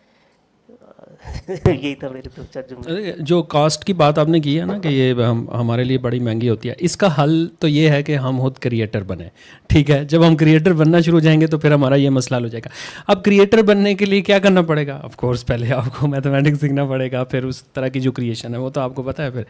यही था मेरे दो चार जुमले। जो कॉस्ट की बात आपने की है ना कि ये हमारे लिए बड़ी महंगी होती है, इसका हल तो ये है कि हम खुद क्रिएटर बने। ठीक है, जब हम क्रिएटर बनना शुरू हो जाएंगे तो फिर हमारा ये मसला हल हो जाएगा। अब क्रिएटर बनने के लिए क्या करना पड़ेगा? ऑफ कोर्स पहले आपको मैथमेटिक्स सीखना पड़ेगा, फिर उस तरह की जो क्रिएशन है वो तो आपको पता है।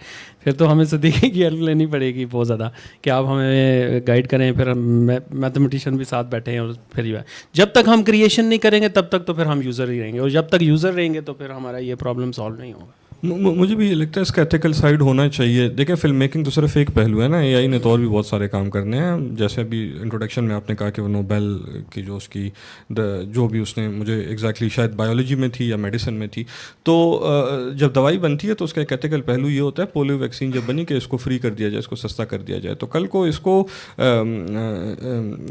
फिर तो हमें सदीक़े की हेल्प लेनी पड़ेगी बहुत ज़्यादा कि आप हमें गाइड करें, फिर मैथमेटिशियन भी साथ बैठे हैं। और फिर जब तक हम क्रिएशन नहीं करेंगे तब तक तो फिर हम यूज़र ही रहेंगे, और जब तक यूज़र रहेंगे तो फिर हमारा ये प्रॉब्लम सॉल्व नहीं होगा। मुझे भी ये लगता है इसका एथिकल साइड होना चाहिए। देखिए फिल्म मेकिंग तो सिर्फ एक पहलू है ना, एआई ने तो और भी बहुत सारे काम करने हैं। जैसे अभी इंट्रोडक्शन में आपने कहा कि वो नोबेल की जो उसकी जो भी उसने मुझे एग्जैक्टली शायद बायोलॉजी में थी या मेडिसिन में थी, तो जब दवाई बनती है तो उसका एक एथिकल पहलू ये होता है, पोलियो वैक्सीन जब बनी कि इसको फ्री कर दिया जाए, इसको सस्ता कर दिया जाए। तो कल को इसको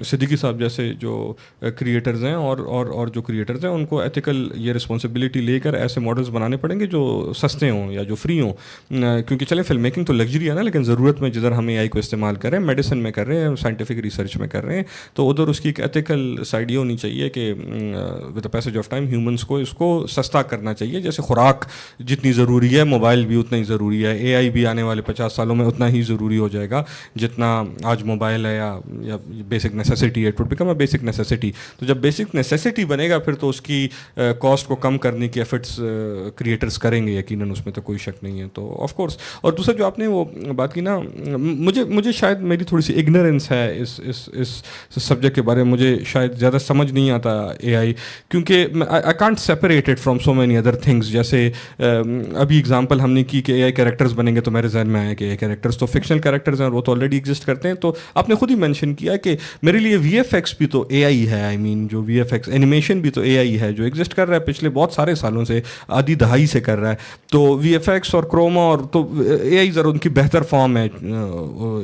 सिद्दीकी साहब जैसे जो क्रिएटर्स हैं और जो क्रिएटर्स हैं उनको एथिकल ये रिस्पॉन्सिबिलिटी लेकर ऐसे मॉडल्स बनाने पड़ेंगे जो सस्ते हों या जो फ्री हों। क्योंकि चलें फिल्म मेकिंग तो लग्जरी है ना, लेकिन ज़रूरत में जिधर हम एआई को इस्तेमाल कर रहे हैं, मेडिसिन में कर रहे हैं, साइंटिफिक रिसर्च में कर रहे हैं, तो उधर उसकी एक एथिकल साइड ये होनी चाहिए कि with the passage of time humans को इसको सस्ता करना चाहिए। जैसे खुराक जितनी ज़रूरी है, मोबाइल भी उतना ही ज़रूरी है, एआई भी आने वाले 50 सालों में उतना ही ज़रूरी हो जाएगा जितना आज मोबाइल है या बेसिक नेसेसिटी है। It would become a basic necessity. तो जब बेसिक नेसेसिटी बनेगा फिर तो उसकी कॉस्ट को कम करने की एफर्ट्स क्रिएटर्स करेंगे यकीनन, उसमें तो कोई शक नहीं है। तो ऑफ कोर्स, और दूसरा जो आपने वो बात की ना, मुझे शायद मेरी थोड़ी सी इग्नोरेंस है इस सब्जेक्ट के बारे में, मुझे शायद ज़्यादा समझ नहीं आता एआई, क्योंकि I can't separate it from so many other things. जैसे अभी एग्जांपल हमने की कि एआई कैरेक्टर्स बनेंगे, तो मेरे जहन में आया कि एआई कैरेक्टर्स तो फिक्शनल कैरेक्टर्स हैं और वो तो ऑलरेडी एग्जिस्ट करते हैं। तो आपने खुद ही मेंशन किया कि मेरे लिए वीएफएक्स भी तो एआई है। आई मीन जो वीएफएक्स एनिमेशन भी तो एआई है, जो एग्जिस्ट कर रहा है पिछले बहुत सारे सालों से, आधी दहाई से कर रहा है। तो वीएफएक्स और क्रोमा और तो एआई ज़रा उनकी बेहतर फॉर्म है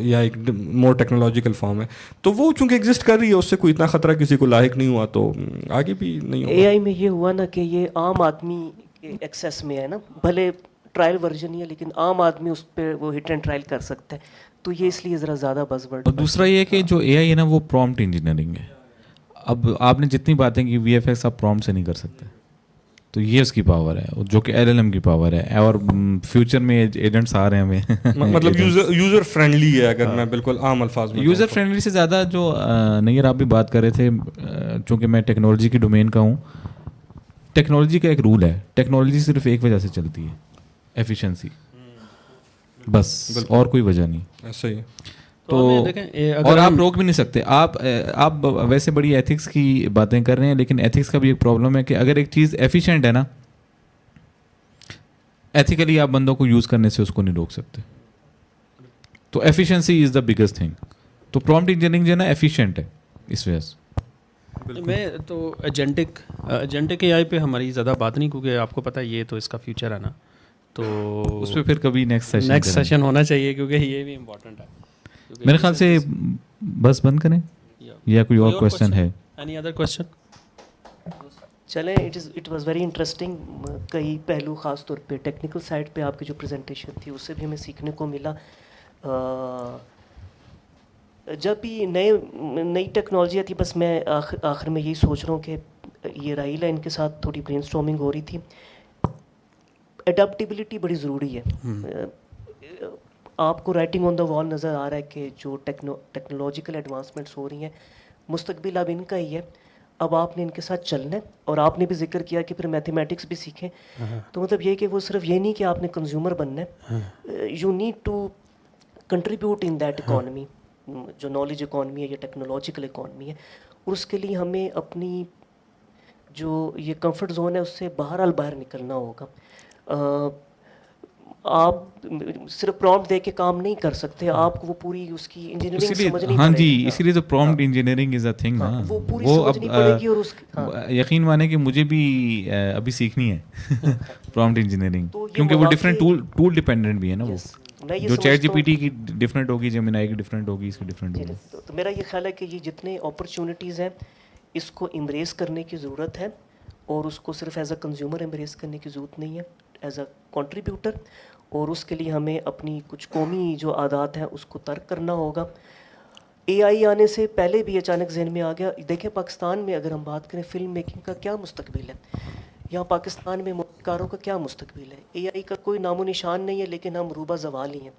या एक मोर टेक्नोलॉजिकल फॉर्म है, तो वो चूंकि एग्जिस्ट कर रही है उससे कोई इतना ख़तरा किसी को लायक नहीं हुआ, तो आगे भी नहीं होगा। एआई में ये हुआ ना कि ये आम आदमी के एक्सेस में है ना, भले ट्रायल वर्जन ही है लेकिन आम आदमी उस पर वो हिट एंड ट्रायल कर सकता है, तो ये इसलिए ज़रा ज़्यादा बज़वर्ड। और दूसरा ये है कि जो एआई है ना वो प्रॉम्प्ट इंजीनियरिंग है। अब आपने जितनी बातें की वीएफएक्स आप प्रॉम्प्ट से नहीं कर सकते, तो ये उसकी पावर है जो कि एलएलएम की पावर है। और फ्यूचर में एजेंट्स आ रहे हैं हमें मतलब यूज़र फ्रेंडली है, अगर मैं बिल्कुल आम अल्फाज में यूज़र फ्रेंडली से ज़्यादा जो नैयर आप भी बात कर रहे थे, चूँकि मैं टेक्नोलॉजी की डोमेन का हूँ, टेक्नोलॉजी का एक रूल है, टेक्नोलॉजी सिर्फ एक वजह से चलती है, एफिशिएंसी, बस, और कोई वजह नहीं। ऐसा ही है। तो हमें देखें, और आप रोक भी नहीं सकते। आप वैसे बड़ी एथिक्स की बातें कर रहे हैं, लेकिन एथिक्स का भी एक प्रॉब्लम है कि अगर एक चीज़ एफिशिएंट है ना, एथिकली आप बंदों को यूज़ करने से उसको नहीं रोक सकते। तो efficiency is the biggest thing. तो प्रॉम्प्ट इंजीनियरिंग जो है ना एफिशिएंट है इस वजह से। मैं तो एजेंटिक एआई पे हमारी ज़्यादा बात नहीं, क्योंकि आपको पता है ये तो इसका फ्यूचर है ना, तो उस पर फिर कभी नेक्स्ट सेशन होना चाहिए, क्योंकि ये भी इम्पोर्टेंट है। मेरे ख्याल से बस बंद करें या कोई और क्वेश्चन है? Any other question? चलें, इट वाज वेरी इंटरेस्टिंग। कई पहलू ख़ास तौर पे टेक्निकल साइड पे आपकी जो प्रेजेंटेशन थी उससे भी हमें सीखने को मिला। जब भी नई टेक्नोलॉजी आती, बस मैं आखिर में यही सोच रहा हूँ कि ये राइला इनके साथ थोड़ी ब्रेनस्टॉर्मिंग हो रही थी, एडाप्टेबिलिटी बड़ी ज़रूरी है। आपको राइटिंग ऑन द वॉल नज़र आ रहा है कि जो टेक्नोलॉजिकल एडवांसमेंट्स हो रही हैं, मुस्तकबिल अब इनका ही है। अब आपने इनके साथ चलना है, और आपने भी जिक्र किया कि फिर मैथमेटिक्स भी सीखें। तो मतलब ये कि वो सिर्फ ये नहीं कि आपने कंज्यूमर बनना है, you need to contribute in that economy, जो नॉलेज इकॉनमी है या टेक्नोलॉजिकल इकॉनमी है। और उसके लिए हमें अपनी जो ये कंफर्ट जोन है उससे बाहर निकलना होगा। आप सिर्फ प्रॉम्प्ट दे के काम नहीं कर सकते, आपको वो पूरी उसकी इंजीनियरिंग समझनी हाँ पड़ेगी। जी, इसीलिए तो prompt engineering is a thing ना, वो पूरी समझनी पड़ेगी। और उसकी यकीन माने कि मुझे भी अभी सीखनी है प्रॉम्प्ट इंजीनियरिंग, तो ये क्योंकि वो मौके- डिफरेंट टूल डिपेंडेंट भी है ना। वो मैं ये जो चैट समझता हूँ- जीपीटी की डिफरेंट होगी, जेमिनाई की डिफरेंट होगी, इसकी डिफरेंट होगी। तो मेरा ये ख्याल है कि ये जितने अपॉर्चुनिटीज़ हैं इसको एम्ब्रेस करने की ज़रूरत है, और उसको सिर्फ एज अ कंज्यूमर एम्ब्रेस करने की ज़रूरत नहीं है, एज अ कंट्रीब्यूटर। और उसके लिए हमें अपनी कुछ कौमी जो आदात हैं उसको तर्क करना होगा। एआई आने से पहले भी अचानक जहन में आ गया, देखें पाकिस्तान में अगर हम बात करें फ़िल्म मेकिंग का क्या मुस्तकबिल है, यहाँ पाकिस्तान में मौसीकारों का क्या मुस्तकबिल है। एआई का कोई नामो निशान नहीं है, लेकिन हम रूबा ज़वाल ही हैं।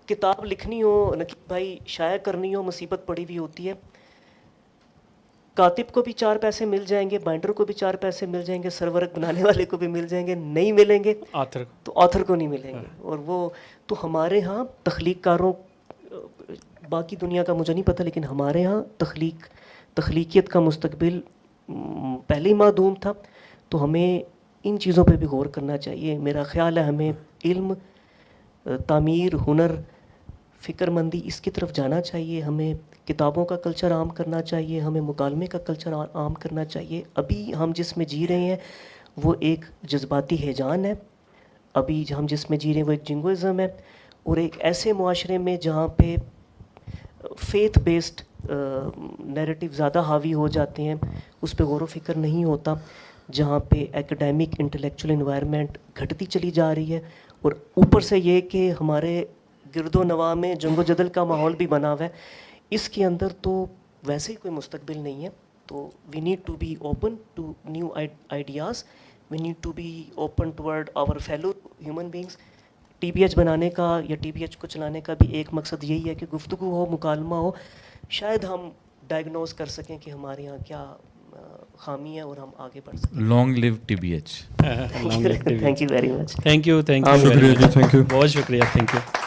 किताब लिखनी हो नकीब भाई, शाया करनी हो, मुसीबत पड़ी हुई होती है। कातिब को भी 4 पैसे मिल जाएंगे, बाइंडर को भी 4 पैसे मिल जाएंगे, सरवर्क बनाने वाले को भी मिल जाएंगे, नहीं मिलेंगे ऑथर तो ऑथर को नहीं मिलेंगे। और वो तो हमारे यहाँ तख्लीकारों, बाकी दुनिया का मुझे नहीं पता, लेकिन हमारे यहाँ तख्लीकियत का मुस्तकबिल पहले ही मादूम था। तो हमें इन चीज़ों पे भी गौर करना चाहिए। मेरा ख़्याल है हमें इल्म, तामीर, हुनर, फ़िक्रमंदी इसकी तरफ जाना चाहिए। हमें किताबों का कल्चर आम करना चाहिए, हमें मुकालमे का कल्चर आम करना चाहिए। अभी हम जिसमें जी रहे हैं वो एक जज्बाती हैजान है, अभी हम जिसमें जी रहे हैं वो एक जिंगोइज़म है, और एक ऐसे मुआशरे में जहाँ पे फेथ बेस्ड नैरेटिव ज़्यादा हावी हो जाते हैं, उस पर गौर व फिक्र नहीं होता, जहाँ पे एकेडमिक इंटेलेक्चुअल इन्वायरमेंट घटती चली जा रही है, और ऊपर से ये कि हमारे गिरदो नवा में जंगो जदल का माहौल भी बना हुआ है। इसके अंदर तो वैसे ही कोई मुस्तकबिल नहीं है। तो we need to be open to new ideas, we need to be open toward our fellow human beings. TBH बनाने का या TBH को चलाने का भी एक मकसद यही है कि गुफ्तगू हो, मुकालमा हो, शायद हम डायग्नोज कर सकें कि हमारे यहाँ क्या खामी है और हम आगे बढ़ सकें। Long live TBH। Thank you very much. Thank you शुक्रिया जी, थैंक यू। बहुत शुक्रिया, थैंक यू।